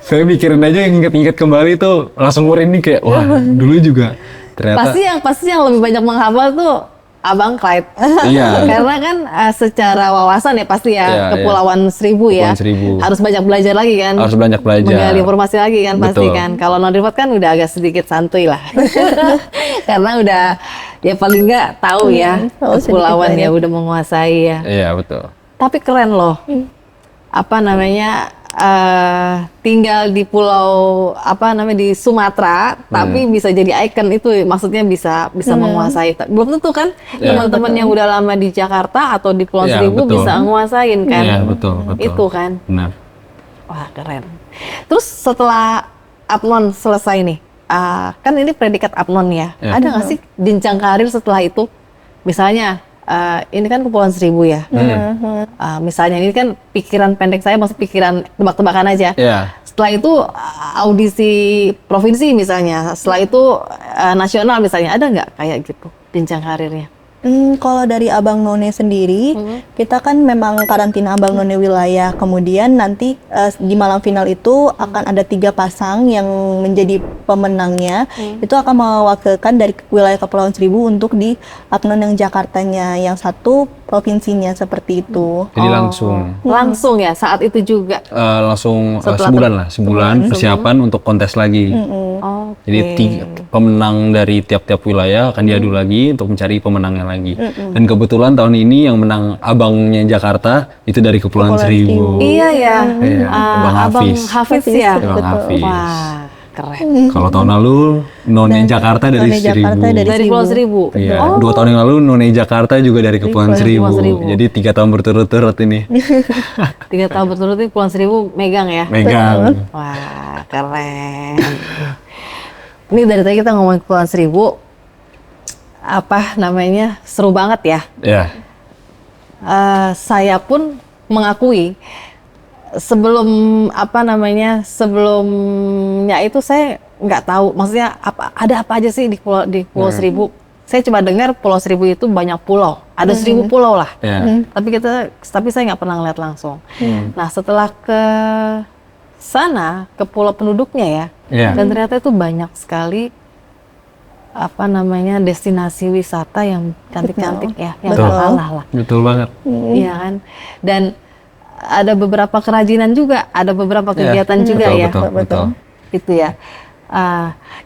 saya mikirin aja yang inget-inget kembali tuh langsung merinding kayak wah dulu juga ternyata Pasti yang lebih banyak menghafal tuh Abang Clyde. iya. Karena kan secara wawasan ya pasti ya Iya, Kepulauan Seribu ya. Kepulauan Seribu. Harus banyak belajar lagi kan. Harus banyak belajar. Menggali informasi lagi kan pasti Betul. kan. Kalau non remote kan udah agak sedikit santuy lah. Karena udah ya paling nggak tahu ya tahu kepulauan sedikit ya banyak. udah menguasai ya. Iya betul. Tapi keren loh. Apa namanya? Tinggal di pulau apa namanya di Sumatera, tapi bisa jadi ikon itu maksudnya bisa menguasai. Belum tentu kan Iya, teman-teman yang udah lama di Jakarta atau di Pulau Iya, Seribu betul. bisa nguasain kan? Iya betul. Itu kan. Benar. Wah keren. Terus setelah Apnon selesai nih, kan ini predikat Apnon ya. Iya. Ada nggak sih jenjang karir setelah itu? Misalnya ini kan Kepulauan Seribu ya. Misalnya ini kan pikiran pendek saya, maksud pikiran tebak-tebakan aja. Iya. Setelah itu audisi provinsi misalnya, setelah itu nasional misalnya, ada nggak kayak gitu jenjang karirnya? Kalau dari Abang None sendiri, kita kan memang karantina Abang None wilayah. Kemudian nanti di malam final itu akan ada 3 pasang yang menjadi pemenangnya. Itu akan mewakilkan dari wilayah Kepulauan Seribu untuk di Apnon yang Jakartanya. Yang satu provinsinya seperti itu. Jadi langsung Langsung ya saat itu juga. langsung Setelah sebulan persiapan untuk kontes lagi. Oke. Jadi pemenang dari tiap-tiap wilayah akan diadu lagi untuk mencari pemenangnya lagi. Dan kebetulan tahun ini yang menang abangnya Jakarta itu dari Kepulauan Seribu. Iya ya. Iya, Abang Hafiz. Hafiz ya. Abang Hafiz. Wah keren. Kalau tahun lalu None Jakarta dari None Jakarta Seribu. dari Dari Pulau Seribu. Iya, 2 tahun yang lalu None Jakarta juga dari Kepulauan Seribu. Seribu. Jadi 3 tahun berturut-turut ini 3 tahun berturut ini Pulau Seribu megang ya. megang. Wah keren. Ini dari tadi kita ngomongin Kepulauan Seribu, apa namanya seru banget ya. Ya, Saya pun mengakui sebelumnya itu saya nggak tahu maksudnya ada apa aja sih di Pulau Seribu. Saya coba dengar Pulau Seribu itu banyak pulau, ada 1000 pulau lah. ya. Tapi saya nggak pernah ngeliat langsung. Nah setelah ke sana ke pulau penduduknya ya, Iya. dan ternyata itu banyak sekali apa namanya destinasi wisata yang cantik-cantik ya, yang Betul. nggak kalah lah. Betul banget. Iya kan, dan ada beberapa kerajinan juga, ada beberapa kegiatan juga betul, ya, betul. gitu ya.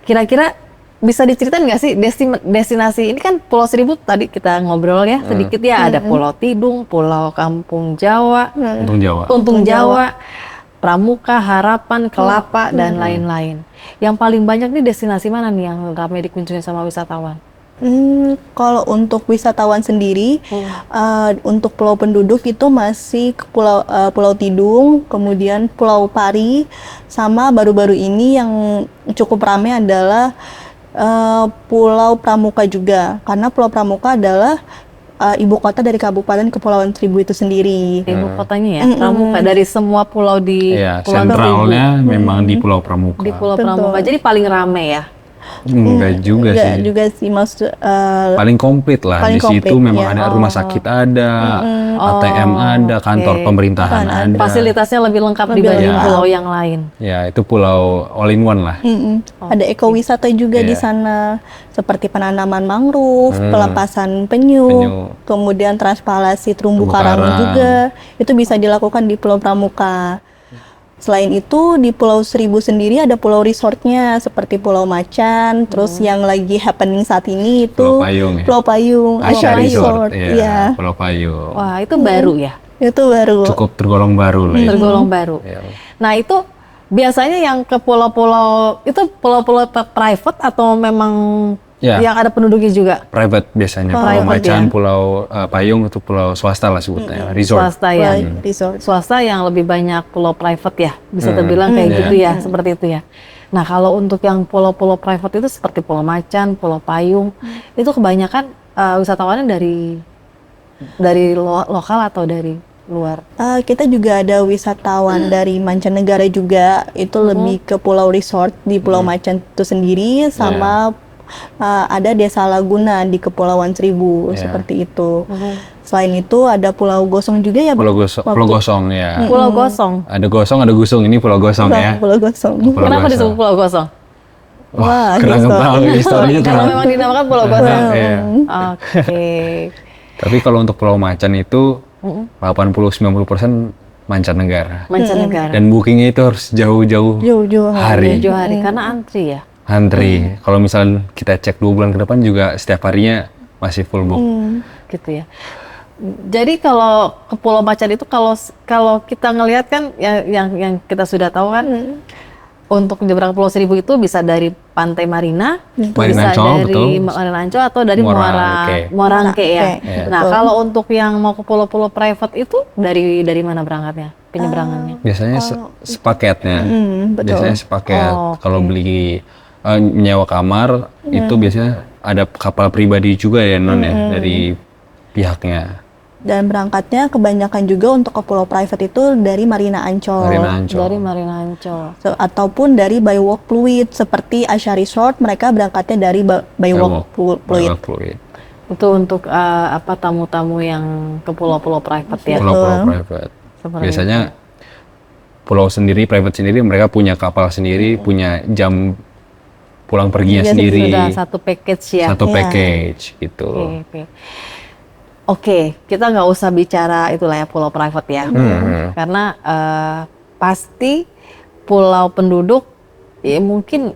Kira-kira bisa diceritain nggak sih destinasi ini kan Pulau Seribu tadi kita ngobrol ya sedikit ya, ada Pulau Tidung, Pulau Kampung Jawa, Untung Jawa. Untung Jawa, Pramuka, Harapan, Kelapa dan lain-lain. Yang paling banyak nih destinasi mana nih yang ramai dikunjungi sama wisatawan? Kalau untuk wisatawan sendiri, untuk pulau penduduk itu masih ke Pulau Tidung, kemudian Pulau Pari, sama baru-baru ini yang cukup ramai adalah Pulau Pramuka juga, karena Pulau Pramuka adalah ibu kota dari Kabupaten Kepulauan Seribu itu sendiri. Ibu kotanya ya, Pramuka. Dari semua pulau di Iya, Pulau sentralnya memang di Pulau Pramuka. di Pulau Betul. Pramuka. Jadi paling ramai ya. Enggak juga Enggak sih. juga sih, maksud Paling komplit lah. Paling Di situ komplit, memang ya. ada rumah sakit ada, ATM ada, kantor oke. pemerintahan ada. Fasilitasnya lebih lengkap dibanding lengkap. pulau yang lain. Ya, itu pulau all in one lah. ada ekowisata juga di Iya. sana, seperti penanaman mangrove, pelepasan penyu, kemudian transplantasi terumbu Terumbu karang karang. juga. Itu bisa dilakukan di Pulau Pramuka. Selain itu di Pulau Seribu sendiri ada pulau resortnya seperti Pulau Macan, terus yang lagi happening saat ini itu Pulau Payung ya? Pulau Payung, Asia Resort. Iya, Iya, Pulau Payung. Wah, itu baru ya. itu baru. Cukup tergolong baru lah. Ya. Tergolong baru. Iya. Nah, itu biasanya yang ke pulau-pulau itu pulau-pulau private atau memang Ya. yang ada penduduknya juga? Private biasanya. Pulau Private Macan, ya. Pulau Payung itu pulau swasta lah sebutnya. Resort. Swasta ya. Resort. Swasta yang lebih banyak pulau private ya, bisa terbilang kayak Iya. gitu ya, seperti itu ya. Nah kalau untuk yang pulau-pulau private itu seperti Pulau Macan, Pulau Payung, itu kebanyakan wisatawannya dari lokal atau dari luar? Kita juga ada wisatawan dari mancanegara juga, itu lebih ke pulau resort di Pulau Macan itu sendiri, sama ada Desa Laguna di Kepulauan Seribu Iya. seperti itu. Selain itu ada Pulau Gosong juga ya, Bu? Pulau Gosong ya. Pulau Gosong. Ada Gosong, ada Gusung. Ini Pulau Gosong ya. Pulau Gosong. Pulau Kenapa Gosong. disebut Pulau Gosong? Wah, kurang histori. tahu historinya Karena tuh. memang dinamakan Pulau Gosong. Iya. Oke. Tapi kalau untuk Pulau Macan itu 80-90% mancanegara. Mancanegara. Dan bookingnya itu harus jauh-jauh Jauh-jauh hari. Jauh hari karena antri ya. Antri. Kalau misal kita cek 2 bulan ke depan juga setiap harinya masih full book. Gitu ya. Jadi kalau ke Pulau Macan itu kalau kita ngelihat kan yang kita sudah tahu kan untuk menyeberang Pulau Seribu itu bisa dari Pantai Marina, Marina bisa Ancol, dari betul. Marina Ancol atau dari Muara Muara Angke ya. Angke, Nah, betul. kalau untuk yang mau ke pulau-pulau private itu dari mana berangkatnya? Penyeberangannya? Biasanya sepaketnya. Betul. Biasanya sepaket. Oh, Kalau beli menyewa kamar itu biasanya ada kapal pribadi juga ya non ya dari pihaknya. Dan berangkatnya kebanyakan juga untuk ke pulau private itu dari Marina Ancol. Marina Ancol. Dari Marina Ancol. Ataupun dari by walk fluid seperti Asia Resort, mereka berangkatnya dari by walk fluid. Fluid. Itu untuk apa tamu-tamu yang ke pulau-pulau private ya. Pulau-pulau private. Seperti Biasanya pulau sendiri, private sendiri, mereka punya kapal sendiri, punya jam pulang perginya Jadi sendiri. sudah satu package ya. Satu Iya. package gitu. Oke. Oke, kita nggak usah bicara itulah ya pulau private ya, karena pasti pulau penduduk ya mungkin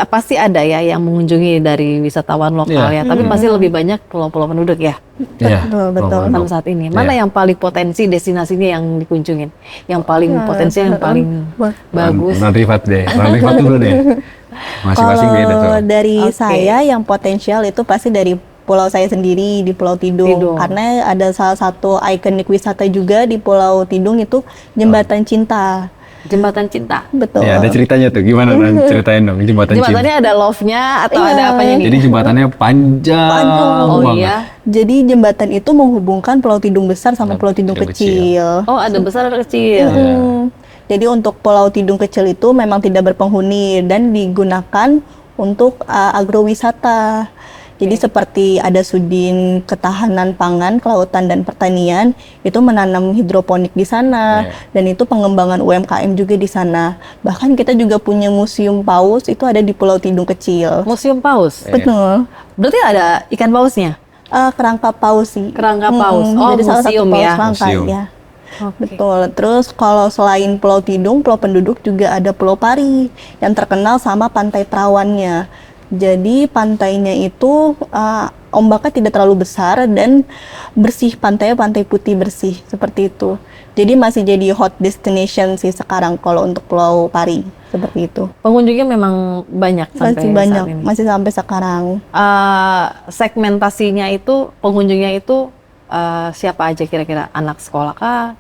pasti ada ya yang mengunjungi dari wisatawan lokal Iya. ya, tapi pasti lebih banyak pulau-pulau penduduk ya Iya. Betul. pada saat ini. Mana yang paling potensi destinasinya yang dikunjungin, yang paling potensi yang paling bagus? Non Rifat deh. Non Rifat dulu deh. Masing-masing beda tuh. Kalau dari Oke. saya yang potensial itu pasti dari pulau saya sendiri di Pulau Tidung. Tidung. Karena ada salah satu ikonik wisata juga di Pulau Tidung itu Jembatan Cinta. Jembatan Cinta. Betul. Ya, ada ceritanya tuh. Gimana Nan? Ceritain dong jembatan cinta. Jembatannya ada love-nya atau Iya. ada apanya nih? Jadi jembatannya panjang Oh banget. iya. Jadi jembatan itu menghubungkan Pulau Tidung besar sama Pulau Tidung Tidung kecil. Oh, ada besar ada kecil. Jadi untuk Pulau Tidung kecil itu memang tidak berpenghuni dan digunakan untuk agrowisata. Jadi seperti ada Sudin Ketahanan Pangan, Kelautan dan Pertanian itu menanam hidroponik di sana dan itu pengembangan UMKM juga di sana. Bahkan kita juga punya museum paus itu ada di Pulau Tidung kecil. Museum Paus. Betul. Berarti ada ikan pausnya? Kerangka paus sih. Kerangka paus. Oh, jadi salah satu museum paus ya. kerangka, Museum. ya. Oke. Betul. Terus kalau selain Pulau Tidung, Pulau Penduduk juga ada Pulau Pari yang terkenal sama pantai terawannya. Jadi pantainya itu ombaknya tidak terlalu besar dan bersih, pantainya pantai putih bersih seperti itu. Jadi masih jadi hot destination sih sekarang kalau untuk Pulau Pari seperti itu. Pengunjungnya memang banyak sampai Masih banyak, saat ini. masih sampai sekarang. Segmentasinya itu, pengunjungnya itu siapa aja kira-kira? Anak sekolah kah?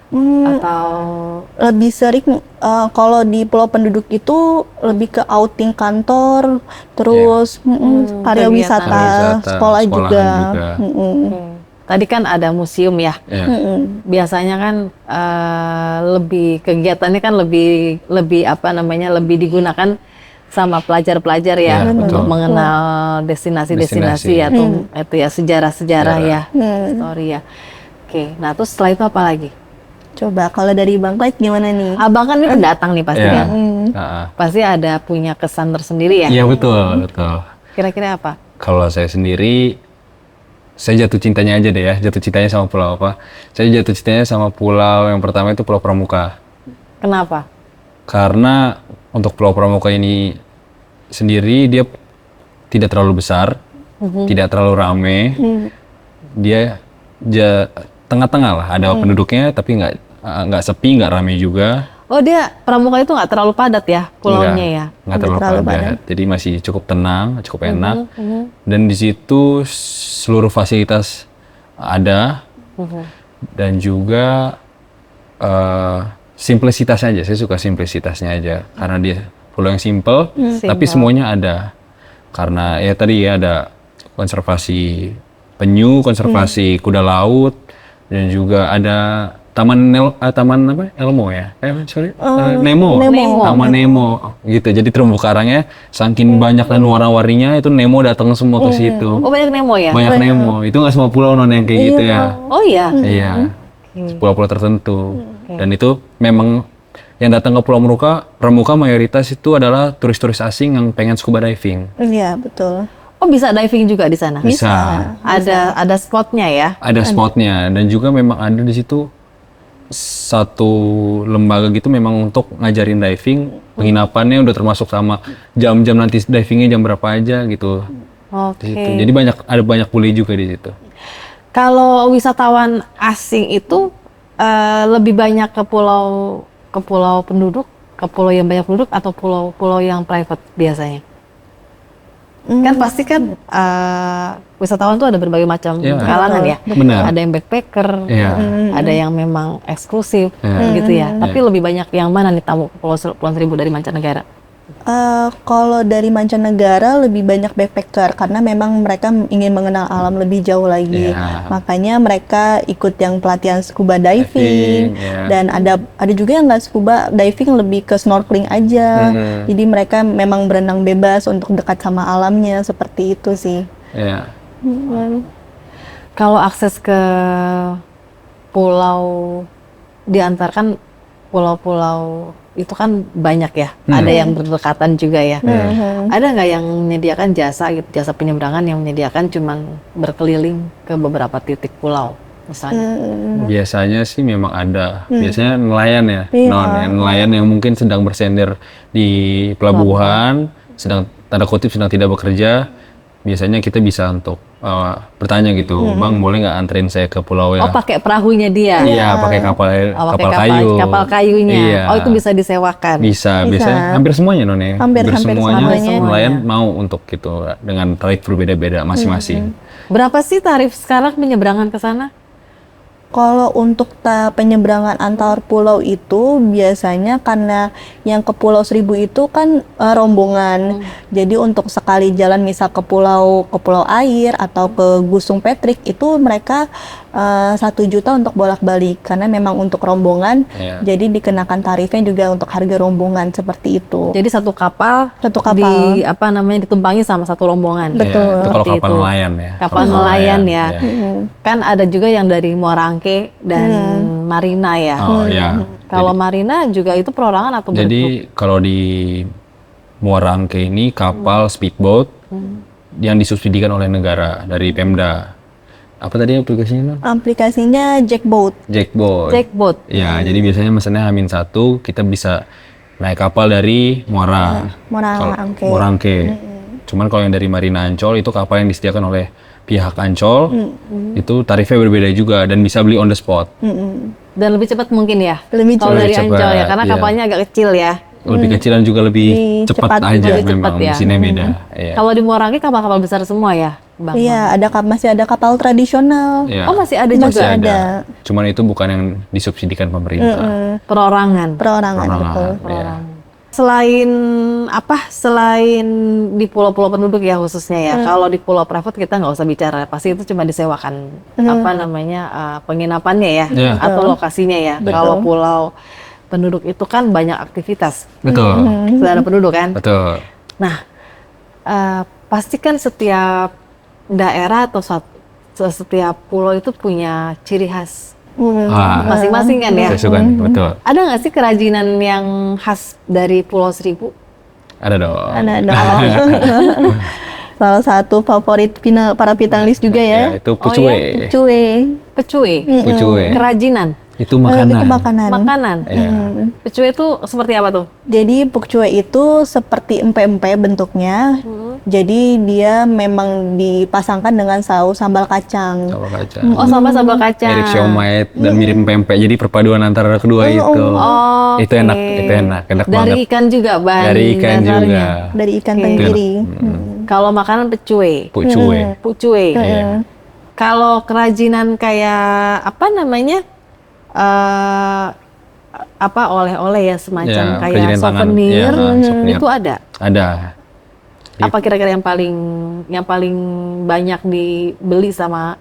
Atau Lebih sering kalau di Pulau Penduduk itu lebih ke outing kantor, terus pariwisata, Pariwisata, sekolah sekolahan juga. juga. tadi kan ada museum ya? Ya. Biasanya kan lebih kegiatannya kan lebih apa namanya lebih digunakan sama pelajar-pelajar ya Iya, untuk betul. mengenal destinasi-destinasi Destinasi. atau itu ya sejarah-sejarah ya, Sejarah. story ya. Oke, nah terus setelah itu apa lagi? Coba kalau dari Bang Clyde gimana nih? Abang kan ini pendatang nih pasti Iya. kan? Pasti ada punya kesan tersendiri ya? Iya betul, betul. Kira-kira apa? Kalau saya sendiri, saya jatuh cintanya aja deh ya. Jatuh cintanya sama pulau apa? Saya jatuh cintanya sama pulau yang pertama itu Pulau Pramuka. Kenapa? Karena untuk Pulau Pramuka ini sendiri dia tidak terlalu besar, tidak terlalu rame. Dia tengah-tengah lah. Ada penduduknya tapi nggak sepi, nggak rame juga. Oh dia Pramuka itu nggak terlalu padat ya pulaunya ya? Nggak terlalu padat. Jadi masih cukup tenang, cukup enak. Dan di situ seluruh fasilitas ada. Dan juga simplisitasnya aja. Saya suka simplisitasnya aja. Karena dia pulau yang simple, tapi semuanya ada. Karena ya tadi ya ada konservasi penyu, konservasi kuda laut, dan juga ada taman apa? Elmo ya? Nemo. Nemo. Taman Nemo gitu. Jadi terumbu karangnya saking banyak dan warna-warninya itu Nemo datang semua ke situ. Oh, banyak Nemo ya? Banyak Nemo. Itu nggak semua pulau non yang kayak gitu ya. Oh iya. Iya. Pulau-pulau tertentu. Dan itu memang yang datang ke Pulau Pramuka mayoritas itu adalah turis-turis asing yang pengen scuba diving. Iya, betul. Oh, bisa diving juga di sana? Bisa. Ada spotnya ya? Ada spotnya dan juga memang ada di situ satu lembaga gitu memang untuk ngajarin diving. Penginapannya udah termasuk sama jam-jam nanti divingnya jam berapa aja gitu. Oke. Di situ. Jadi ada banyak bule juga di situ. Kalau wisatawan asing itu lebih banyak ke pulau penduduk, ke pulau yang banyak penduduk atau pulau yang private biasanya? Kan pasti kan wisatawan tuh ada berbagai macam Ya. kalangan ya. Benar. Ada yang backpacker, Iya. ada yang memang eksklusif gitu ya. Tapi lebih banyak yang mana nih tamu Kepulauan Seribu dari mancanegara? Kalau dari mancanegara lebih banyak backpacker karena memang mereka ingin mengenal alam lebih jauh lagi. Iya. Makanya mereka ikut yang pelatihan scuba diving iya. dan ada juga yang nggak scuba diving, lebih ke snorkeling aja. Jadi mereka memang berenang bebas untuk dekat sama alamnya, seperti itu sih. Iya. Kalau akses ke pulau diantarkan pulau-pulau itu kan banyak ya, ada yang berdekatan juga ya. Ada nggak yang menyediakan jasa gitu, jasa penyeberangan yang menyediakan cuman berkeliling ke beberapa titik pulau misalnya? Biasanya sih memang ada. Biasanya nelayan ya, Iya. nelayan yang mungkin sedang bersender di pelabuhan, sedang tanda kutip sedang tidak bekerja. Biasanya kita bisa untuk bertanya gitu, Bang boleh nggak anterin saya ke pulau ya? Oh, pakai perahunya dia? Iya, pakai kapal Oh, pakai kayu. kapal kayunya. Iya. Oh, itu bisa disewakan. Bisa, biasanya hampir semuanya non ya. Hampir semuanya semuanya. nelayan mau untuk gitu dengan tarif berbeda-beda masing-masing. Berapa sih tarif sekarang penyeberangan ke sana? Kalau untuk penyeberangan antar pulau itu biasanya karena yang ke Pulau Seribu itu kan rombongan. Jadi untuk sekali jalan misal ke pulau air atau ke Gusung Petrik itu mereka 1 juta untuk bolak-balik karena memang untuk rombongan. Iya. Jadi dikenakan tarifnya juga untuk harga rombongan seperti itu. Jadi satu kapal Satu kapal. ditumpangi sama satu rombongan. Betul. Iya, itu kalau Seperti kapal itu. nelayan ya. Kapal nelayan ya. Iya. Kan ada juga yang dari Muarangke dan Marina ya. Oh iya. Kalau Marina juga itu perorangan atau Jadi kalau di Muarangke ini kapal speedboat yang disubsidikan oleh negara dari Pemda. Apa tadi aplikasinya? Non? Aplikasinya Jackboat. Jackboat. jackboat? Ya, jadi biasanya mesennya H-1 kita bisa naik kapal dari Muarangke. Muarangke. Cuman kalau yang dari Marina Ancol itu kapal yang disediakan oleh pihak Ancol, itu tarifnya berbeda juga dan bisa beli on the spot. Dan lebih cepat mungkin ya? Lebih Kalau cepat. dari Lebih Ancol ya, cepat, karena iya. kapalnya agak kecil ya. Lebih kecil dan juga lebih Lebih cepat cepat aja juga. memang, Lebih cepat ya. mesinnya beda. Iya. Kalau di Muarangke kapal-kapal besar semua ya, Bang? Iya, masih ada kapal tradisional. Iya. Oh, masih ada Masih juga? ada. Cuman itu bukan yang disubsidikan pemerintah. Perorangan? Perorangan, betul. Perorangan. Iya. Perorangan. Selain di pulau-pulau penduduk ya khususnya ya, kalau di pulau private kita nggak usah bicara, pasti itu cuma disewakan penginapannya ya, Iya. atau lokasinya ya. Kalau pulau penduduk itu kan banyak aktivitas, Betul. sudah ada penduduk kan. Betul. Nah, pasti kan setiap daerah atau setiap pulau itu punya ciri khas Wah, masing-masing kan ya. kesukaan, betul. Ada nggak sih kerajinan yang khas dari Pulau Seribu? Ada dong. Ada. Salah satu favorit para pitalis juga Ya, ya. itu pucue. Cuy. Pecue, Pucue. kerajinan, Itu makanan. Itu makanan. makanan. Iya. Pecue itu seperti apa tuh? Jadi pukcue itu seperti empe-empe bentuknya. Jadi dia memang dipasangkan dengan saus sambal kacang. Sambal kacang. Oh, sambal kacang. Mirip siomay dan mirip pempek. Jadi perpaduan antara kedua itu. Oh, Itu enak, enak Dari banget. ikan juga, Bang. Dari ikan dasarnya. juga. Dari ikan Oke. tenggiri. Kalau makanan pecue, Pucue. pucue. Iya. Kalau kerajinan kayak apa namanya? Oleh-oleh ya, semacam Ya, kayak kerajinan tangan. souvenir, Iya, souvenir. itu ada. Ada. Apa kira-kira yang paling banyak dibeli sama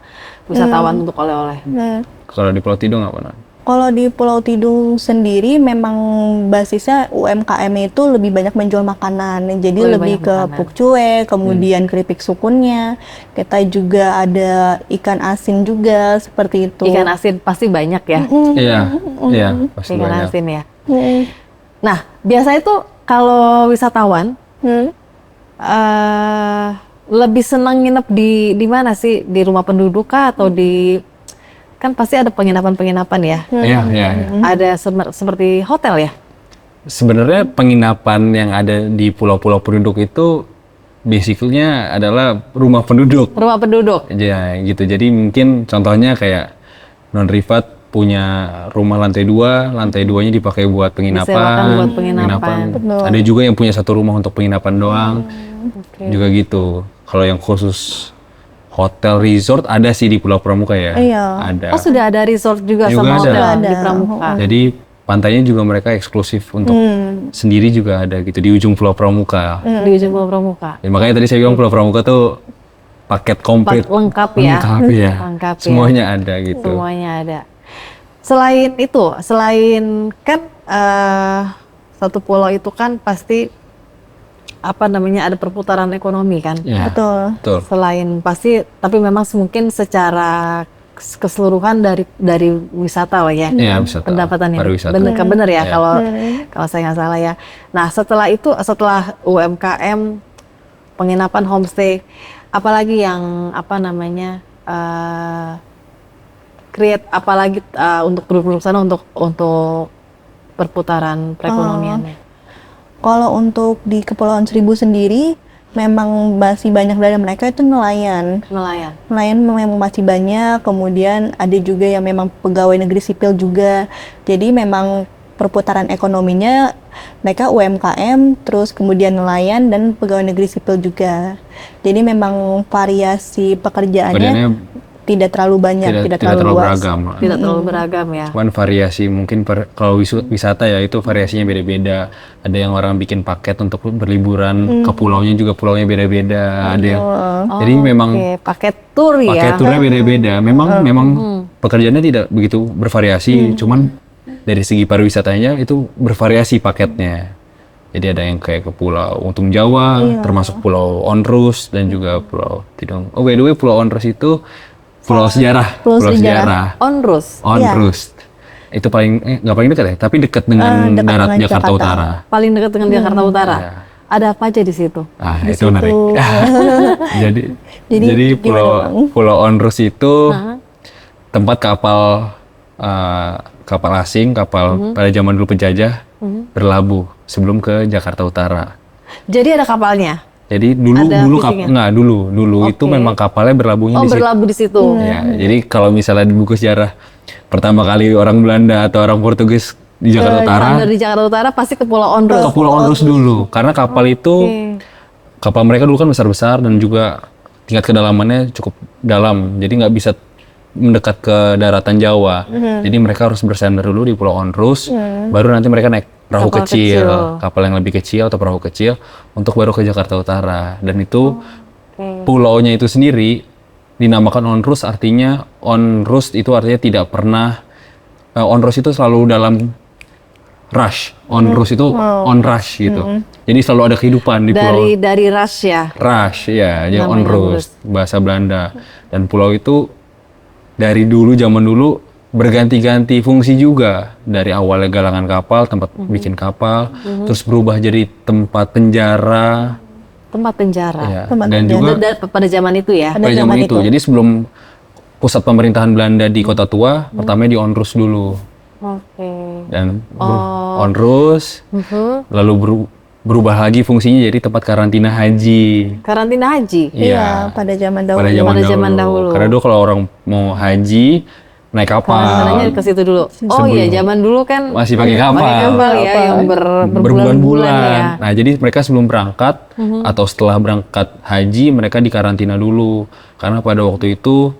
wisatawan untuk oleh-oleh? Nah, Kalau di Pulau Tidung apa? Non? Kalau di Pulau Tidung sendiri memang basisnya UMKM itu lebih banyak menjual makanan. Jadi Lebih lebih banyak ke makanan. pukcue, kemudian keripik sukunnya. Kita juga ada ikan asin juga seperti itu. Ikan asin pasti banyak ya. Iya, iya, pasti Ikan banyak. asin ya. Mm. Nah, biasanya tuh kalau wisatawan Hmm. lebih senang nginep di mana sih? Di rumah penduduk kah atau di, kan pasti ada penginapan-penginapan ya. Iya, iya, iya. Ada seperti hotel ya. Sebenarnya penginapan yang ada di pulau-pulau penduduk itu basically-nya adalah rumah penduduk. Rumah penduduk. Ya gitu. Jadi mungkin contohnya kayak Non Rifat punya rumah lantai 2, lantai 2-nya dipakai buat penginapan. Disewakan buat penginapan. Betul. Ada juga yang punya satu rumah untuk penginapan doang. Oke. Juga gitu. Kalau yang khusus hotel resort ada sih di Pulau Pramuka ya. Iya. Ada. Oh, sudah ada resort juga Juga sama ada. hotel Ada. di Pramuka. Jadi pantainya juga mereka eksklusif untuk sendiri juga ada gitu di ujung Pulau Pramuka. Di ujung Pulau Pramuka. Ya, makanya tadi saya bilang Pulau Pramuka tuh paket komplit. Lengkap ya. Lengkap ya. Lengkap ya. Semuanya ada gitu. Semuanya ada. Selain itu, selain kan satu pulau itu kan pasti apa namanya ada perputaran ekonomi kan. Ya, Betul. betul. Selain pasti, tapi memang mungkin secara keseluruhan dari wisata lah ya. Iya, wisata. Pendapatannya. Pariwisata. Bener ya Iya. kalau saya nggak salah ya. Nah setelah itu, setelah UMKM, penginapan homestay, apalagi yang apa namanya create apalagi untuk penduduk sana untuk perputaran perekonomiannya. Kalau untuk di Kepulauan Seribu sendiri, memang masih banyak dari mereka itu nelayan. Nelayan. Nelayan memang masih banyak, kemudian ada juga yang memang pegawai negeri sipil juga. Jadi memang perputaran ekonominya mereka UMKM, terus kemudian nelayan dan pegawai negeri sipil juga. Jadi memang variasi pekerjaannya Badannya tidak terlalu banyak, tidak terlalu luas. beragam. Tidak terlalu beragam ya. Cuman variasi mungkin kalau wisata ya itu variasinya beda-beda. Ada yang orang bikin paket untuk berliburan ke pulaunya juga pulaunya beda-beda. Ada yang jadi memang Oke, paket tour ya. paket turnya beda-beda. Memang pekerjaannya tidak begitu bervariasi. Cuman dari segi pariwisatanya itu bervariasi paketnya. Jadi ada yang kayak ke Pulau Untung Jawa, termasuk Pulau Onrus dan juga Pulau Tidung. Oh by the way Pulau Onrus itu Pulau Sejarah. Pulau Sejarah. Onrus. Onrus. Itu paling nggak paling dekat ya, tapi dekat dengan dekat darat dengan Jakarta Jakarta. Utara. Paling dekat dengan Jakarta Utara. Iya. Ada apa aja di situ? Ah, Di itu situ. menarik. jadi Jadi gimana, Bang? Pulau Onrus itu tempat kapal asing, kapal pada zaman dulu penjajah berlabuh sebelum ke Jakarta Utara. Jadi ada kapalnya. Jadi Ada dulu fishing-nya? dulu itu Oke. memang kapalnya berlabuhnya Oh, di situ. berlabuh di situ. Ya, jadi kalau misalnya di buku sejarah pertama kali orang Belanda atau orang Portugis di Jakarta Utara, Dari Jakarta Utara pasti ke Pulau Onrus. ke Pulau Onrus dulu, karena kapal itu kapal mereka dulu kan besar-besar dan juga tingkat kedalamannya cukup dalam, jadi nggak bisa mendekat ke daratan Jawa. Jadi mereka harus bersandar dulu di Pulau Onrus, baru nanti mereka naik perahu Kapal kecil, kecil. kapal yang lebih kecil atau perahu kecil untuk baru ke Jakarta Utara. Dan itu pulaunya itu sendiri dinamakan Onrus, artinya Onrus itu artinya tidak pernah Onrus itu selalu dalam rush. Onrus itu on rush gitu. Jadi selalu ada kehidupan di pulau. Dari Ras ya. Rush, ya, Namanya dia Onrus, bahasa Belanda. Dan pulau itu dari dulu, zaman dulu berganti-ganti fungsi juga. Dari awalnya galangan kapal, tempat bikin kapal, terus berubah jadi tempat penjara. Tempat penjara. Ya. Tempat Dan penjara. juga Pada zaman itu ya. Pada pada zaman zaman itu. itu. Jadi sebelum pusat pemerintahan Belanda di Kota Tua, pertamanya di Onrus dulu. Oke. Dan Onrus, lalu berubah lagi fungsinya jadi tempat karantina haji. Karantina haji. Iya, pada zaman dahulu. Pada zaman, Pada dahulu. zaman dahulu. Karena dulu kalau orang mau haji naik Karantinanya kapal ke situ dulu. Oh iya, zaman dulu kan masih pakai kapal, pakai kapal ya yang berbulan-bulan ya. Nah jadi mereka sebelum berangkat atau setelah berangkat haji mereka dikarantina dulu karena pada waktu itu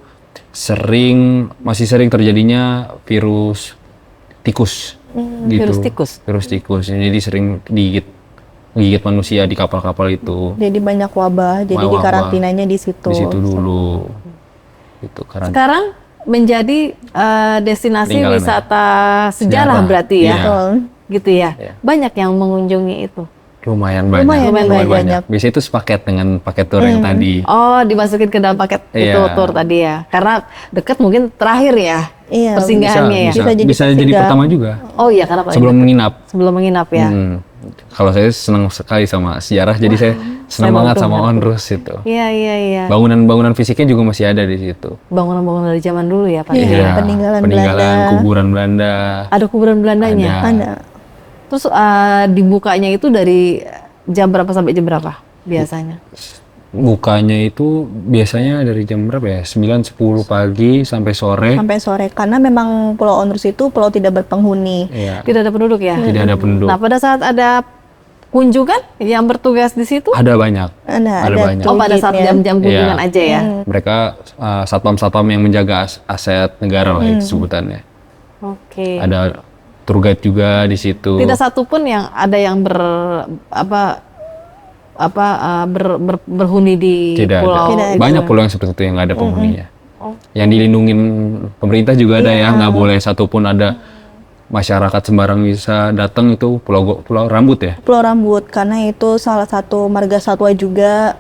masih sering terjadinya virus tikus gitu. Virus tikus? Virus tikus. Jadi sering gigit manusia di kapal-kapal itu. Jadi banyak wabah, jadi Wabah. dikarantinanya di situ. Di situ dulu. Itu karantina. Sekarang menjadi destinasi Peninggalan, wisata sejarah Sejarah, berarti ya. iya. Betul. Gitu ya. Iya. Banyak yang mengunjungi itu. Lumayan banyak. Lumayan banyak. Biasanya itu sepaket dengan paket tour yang tadi. Oh, dimasukin ke dalam paket itu Iya. tour tadi ya. Karena dekat mungkin terakhir ya. Iya, Persinggahannya ya. Bisa jadi jadi persinggah. pertama juga. Oh iya, karena paling Sebelum dekat. menginap. Sebelum menginap ya. Kalau saya senang sekali sama sejarah, jadi saya senang saya banget baru sama dengar Onrus itu. Iya, iya, iya. Bangunan-bangunan fisiknya juga masih ada di situ. Bangunan-bangunan dari zaman dulu ya, Pak. Iya. Peninggalan Belanda. kuburan Belanda. Ada kuburan Belandanya. Ada. Ada. Terus dibukanya itu dari jam berapa sampai jam berapa biasanya? Bukanya itu biasanya dari jam berapa ya? 9-10 pagi sampai sore. Sampai sore karena memang Pulau Onrus itu pulau tidak berpenghuni. Iya. Tidak ada penduduk ya? Tidak ada penduduk. Nah, pada saat ada kunjungan yang bertugas di situ? Ada banyak. Ada banyak. Oh, pada saat tour guide-nya. jam-jam kunjungan Iya. aja ya? Mereka satpam-satpam yang menjaga aset negara lah itu sebutannya. Oke. Ada tour guide juga di situ. Tidak satu pun yang ada yang berhuni di Tidak pulau. ada. Tidak Banyak pulau yang seperti itu yang nggak ada penghuninya. Oh. Yang dilindungin pemerintah juga ada ya, nggak boleh satupun ada masyarakat sembarang bisa datang itu pulau rambut ya. Pulau Rambut karena itu salah satu marga satwa juga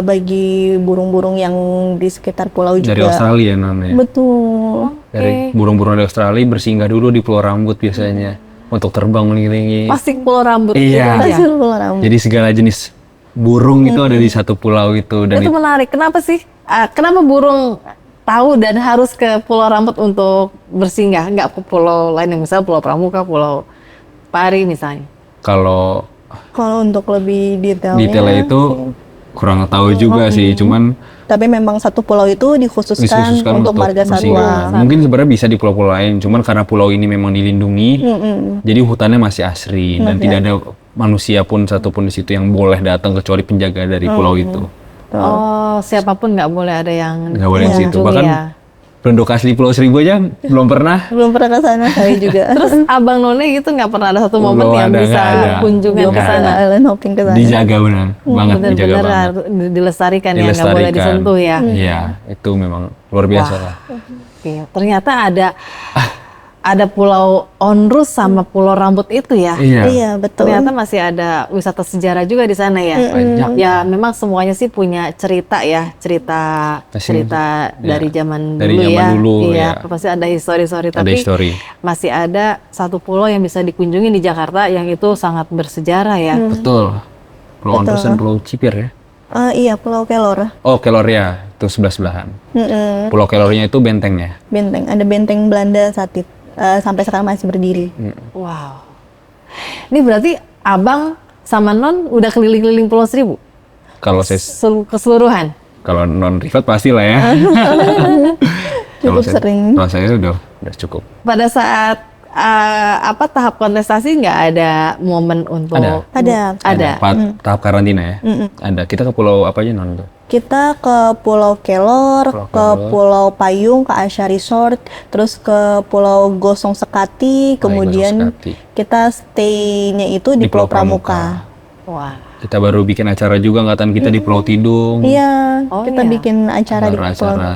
bagi burung-burung yang di sekitar pulau juga. Dari Australia namanya. Betul. Dari burung-burung dari Australia bersinggah dulu di Pulau Rambut biasanya untuk terbang mengelilingi. Pasti pulau rambut. Iya. itu aja. Hasil Pulau Rambut. Jadi segala jenis burung itu ada di satu pulau itu dan Itu menarik. Kenapa sih? Kenapa burung tahu dan harus ke Pulau Rambut untuk bersinggah? Nggak ke pulau lain yang misalnya Pulau Pramuka, Pulau Pari misalnya. kalau Kalau untuk lebih detailnya itu kurang tahu juga sih, cuman tapi memang satu pulau itu dikhususkan dikhususkan untuk marga bersinggah. satwa. Mungkin sebenarnya bisa di pulau-pulau lain, cuman karena pulau ini memang dilindungi, jadi hutannya masih asri dan tidak ada manusia pun satupun di situ yang boleh datang kecuali penjaga dari pulau itu. Oh, siapapun nggak boleh ada yang Nggak boleh di situ. mengunjungi Bahkan ya. penduduk asli Pulau Seribu aja belum pernah. Belum pernah ke sana saya juga. Terus Abang None gitu nggak pernah ada satu momen Belum yang ada, bisa nggak ada. kunjungan Belum ke Nggak sana. pernah island hopping ke sana. Dijaga benar, banget dijaga Benar-benar banget. dilestarikan ya, nggak boleh disentuh ya. Iya, itu memang luar biasa lah. Oke, ternyata ada Pulau Onrus sama Pulau Rambut itu ya. Iya, Iya, betul. Ternyata masih ada wisata sejarah juga di sana ya. banyak. Ya memang semuanya sih punya cerita ya, cerita dari zaman Dari dulu zaman ya. dulu, Iya, ya. pasti ada histori-histori. Ada Tapi histori. masih ada satu pulau yang bisa dikunjungi di Jakarta yang itu sangat bersejarah ya. Betul. Pulau Onrus dan Pulau Cipir ya. Iya, Pulau Kelor. Oh, Keloria itu sebelah-sebelahan. Pulau Kelornya itu bentengnya. Benteng, ada benteng Belanda saat itu. Sampai sekarang masih berdiri. Wow. Ini berarti Abang sama Non udah keliling-keliling Pulau Seribu? Kalau saya Keseluruhan? kalau non privat pasti lah ya. Cukup sering. Kalau saya udah cukup. Pada saat tahap kontestasi nggak ada momen untuk Ada. Ada. Tahap karantina ya. Ada. Kita ke pulau apa aja non tuh? Kita ke Pulau Kelor, ke Pulau Payung, ke Asha Resort, terus ke Pulau Gosong Sekati, kemudian Gosong Sekati. kita stay-nya itu di Pulau Pramuka. Wah. Kita baru bikin acara juga angkatan kita di Pulau Tidung. Iya, Oh, kita iya. bikin acara di Pulau. Acara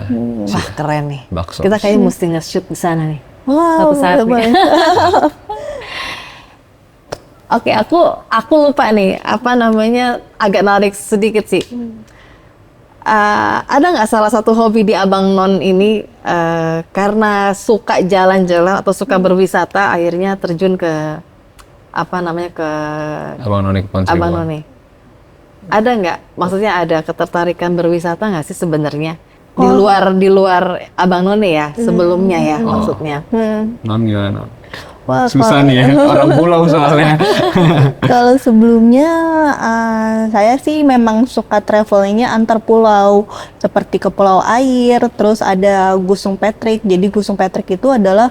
Wah, keren nih. bakso. Kita kayaknya mesti nge-shoot di sana nih. Wow, Satu saat boleh. Oke, aku lupa nih, apa namanya, agak narik sedikit sih. Ada nggak salah satu hobi di Abang Non ini karena suka jalan-jalan atau suka berwisata, akhirnya terjun ke apa namanya ke Abang Noni Kepulauan Seribu. Abang None? Ada nggak? Maksudnya ada ketertarikan berwisata nggak sih sebenarnya di luar Abang None ya sebelumnya ya maksudnya? Non gimana? Wah, Susah nih ya, orang pulau soalnya. kalau sebelumnya saya sih memang suka travelingnya antar pulau, seperti ke Pulau Air, terus ada Gusung Petrik. Jadi Gusung Petrik itu adalah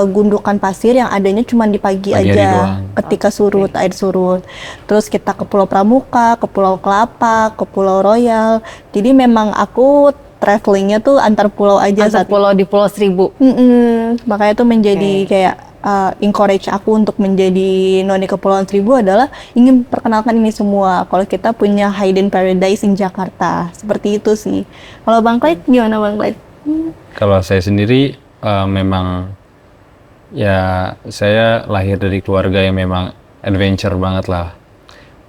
gundukan pasir yang adanya cuma di pagi Pagi hari aja, doang. ketika surut, air surut. Terus kita ke Pulau Pramuka, ke Pulau Kelapa, ke Pulau Royal. Jadi memang aku travelingnya tuh antar pulau aja Antar saat pulau di Pulau Seribu. makanya itu menjadi kayak encourage aku untuk menjadi Noni Kepulauan Seribu adalah ingin perkenalkan ini semua. Kalau kita punya hidden paradise in Jakarta, seperti itu sih. Kalau Bang Clyde gimana Bang Clyde? Kalau saya sendiri memang ya saya lahir dari keluarga yang memang adventure banget lah.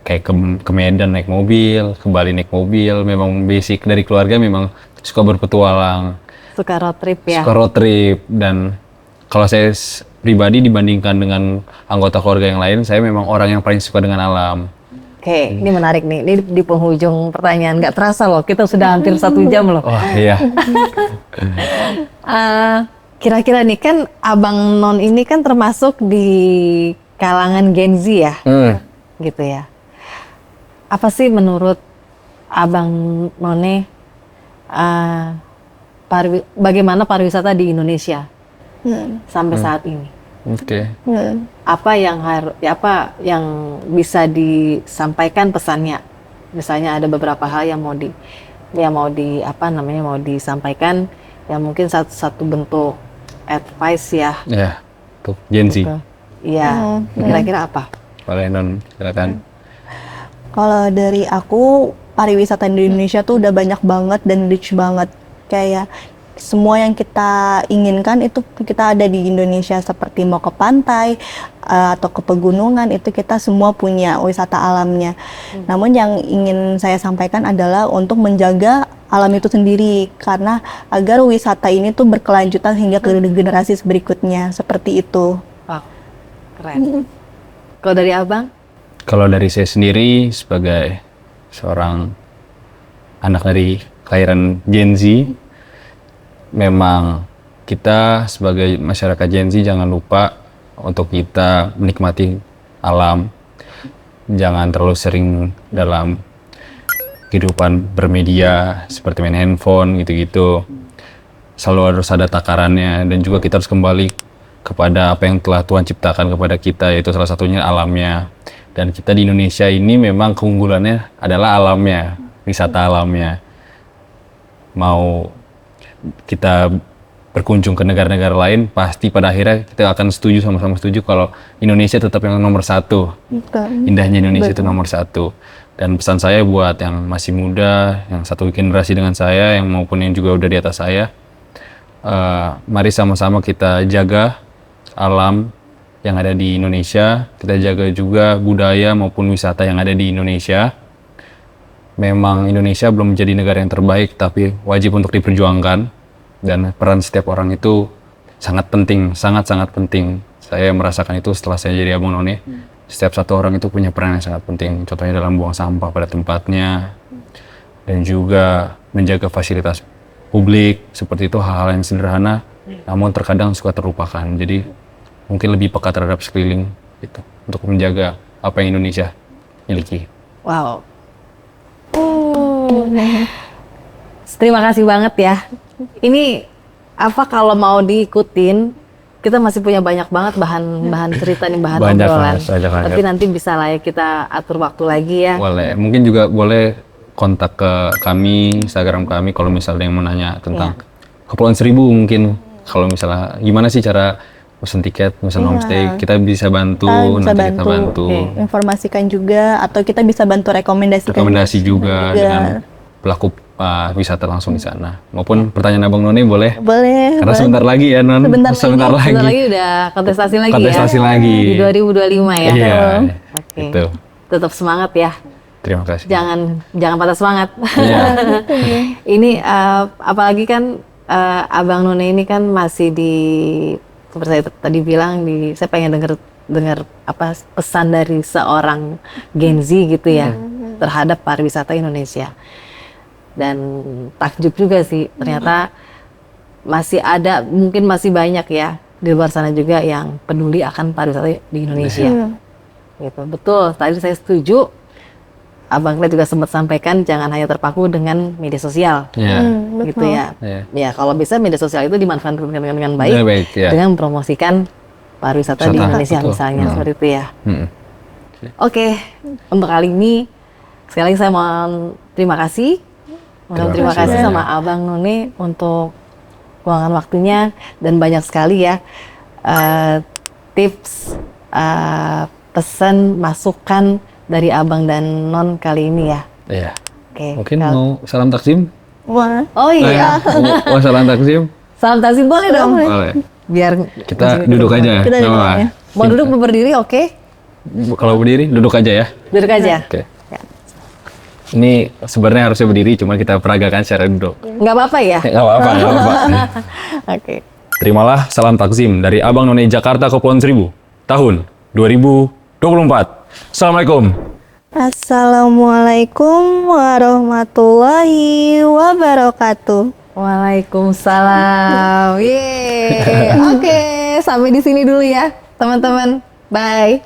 Kayak ke Medan naik mobil, ke Bali naik mobil. Memang basic dari keluarga memang suka berpetualang, Suka road trip ya. suka road trip. Dan kalau saya pribadi dibandingkan dengan anggota keluarga yang lain, saya memang orang yang paling suka dengan alam. Oke, ini menarik nih. Ini di penghujung pertanyaan. Nggak terasa loh, kita sudah hampir 1 jam loh. Oh iya. Kira-kira nih kan Abang Non ini kan termasuk di kalangan Gen Z ya, gitu ya. Apa sih menurut Abang None bagaimana pariwisata di Indonesia sampai saat ini? Oke. Apa yang bisa disampaikan pesannya? Misalnya ada beberapa hal yang mau disampaikan, yang mungkin satu bentuk advice ya. Ya, tuh Gen Z. Iya, kira-kira apa? Boleh Non, silakan. Kalau dari aku, pariwisata di Indonesia tuh udah banyak banget dan rich banget. Kayak semua yang kita inginkan itu kita ada di Indonesia, seperti mau ke pantai atau ke pegunungan, itu kita semua punya wisata alamnya. Namun yang ingin saya sampaikan adalah untuk menjaga alam itu sendiri, karena agar wisata ini tuh berkelanjutan hingga ke generasi berikutnya, seperti itu. Wow, keren. Kalau dari Abang? Kalau dari saya sendiri sebagai seorang anak dari kelahiran Gen Z, memang kita sebagai masyarakat Gen Z jangan lupa untuk kita menikmati alam. Jangan terlalu sering dalam kehidupan bermedia seperti main handphone gitu-gitu. Selalu harus ada takarannya, dan juga kita harus kembali kepada apa yang telah Tuhan ciptakan kepada kita, yaitu salah satunya alamnya. Dan kita di Indonesia ini memang keunggulannya adalah alamnya, wisata alamnya. Mau kita berkunjung ke negara-negara lain, pasti pada akhirnya kita akan sama-sama setuju kalau Indonesia tetap yang nomor 1. Indahnya Indonesia itu nomor 1. Dan pesan saya buat yang masih muda, yang satu generasi dengan saya, yang maupun yang juga udah di atas saya, mari sama-sama kita jaga alam yang ada di Indonesia, kita jaga juga budaya maupun wisata yang ada di Indonesia. Memang Indonesia belum menjadi negara yang terbaik, tapi wajib untuk diperjuangkan, dan peran setiap orang itu sangat penting, sangat-sangat penting. Saya merasakan itu setelah saya jadi Abang None. Setiap satu orang itu punya peran yang sangat penting, contohnya dalam buang sampah pada tempatnya, dan juga menjaga fasilitas publik. Seperti itu, hal-hal yang sederhana, namun terkadang suka terlupakan. Jadi mungkin lebih peka terhadap sekeliling gitu, untuk menjaga apa yang Indonesia miliki. Wow. Terima kasih banget ya. Ini apa kalau mau diikutin, kita masih punya banyak banget bahan cerita nih, bahan Banyak obrolan. banget. Tapi nanti bisa lah ya kita atur waktu lagi ya. Boleh, mungkin juga boleh kontak ke kami, Instagram kami, kalau misalnya yang mau nanya tentang Kepulauan Seribu. Mungkin kalau misalnya gimana sih cara pesen tiket, pesen homestay, kita bisa bantu, kita bantu. Informasikan juga, atau kita bisa bantu rekomendasi juga dengan pelaku wisata langsung di sana. Maupun pertanyaan Abang None boleh. Boleh. Karena sebentar lagi ya Non. Sebentar lagi udah kontestasi lagi ya. Kontestasi lagi. Di 2025 ya. Iya. Oke. Gitu. Tetap semangat ya. Terima kasih. Jangan patah semangat. Iya. Ini apalagi kan Abang None ini kan masih seperti saya tadi bilang, saya pengen dengar apa pesan dari seorang Gen Z gitu ya terhadap pariwisata Indonesia. Dan takjub juga sih, ternyata mungkin masih banyak ya di luar sana juga yang peduli akan pariwisata di Indonesia. Gitu. Betul, tadi saya setuju. Abang Klet juga sempat sampaikan jangan hanya terpaku dengan media sosial, gitu ya. Ya kalau bisa media sosial itu dimanfaatkan dengan baik, dengan mempromosikan pariwisata di Indonesia misalnya, seperti itu ya. Oke, untuk kali ini sekali lagi saya mau terima kasih sama Abang None untuk luangkan waktunya, dan banyak sekali ya tips, pesan, masukan dari Abang dan Non kali ini ya. Iya. Oke. Mungkin mau salam takdim? Wah. Oh iya. Oh, salam takzim. Salam takzim boleh dong. Boleh. Biar Kita duduk aja. Kita nggak duduk apa-apa. ya. mau duduk mau berdiri, oke? Kalau berdiri, duduk aja ya. Duduk aja. Oke. Ini sebenarnya harusnya berdiri, cuma kita peragakan secara duduk. Nggak apa-apa ya? Nggak apa-apa, nggak apa-apa. Oke. Terimalah salam takzim dari Abang None Jakarta Kepulauan Seribu tahun 2024. Assalamualaikum. Assalamualaikum warahmatullahi wabarakatuh. Waalaikumsalam. Yeay. Oke, sampai di sini dulu ya, teman-teman. Bye.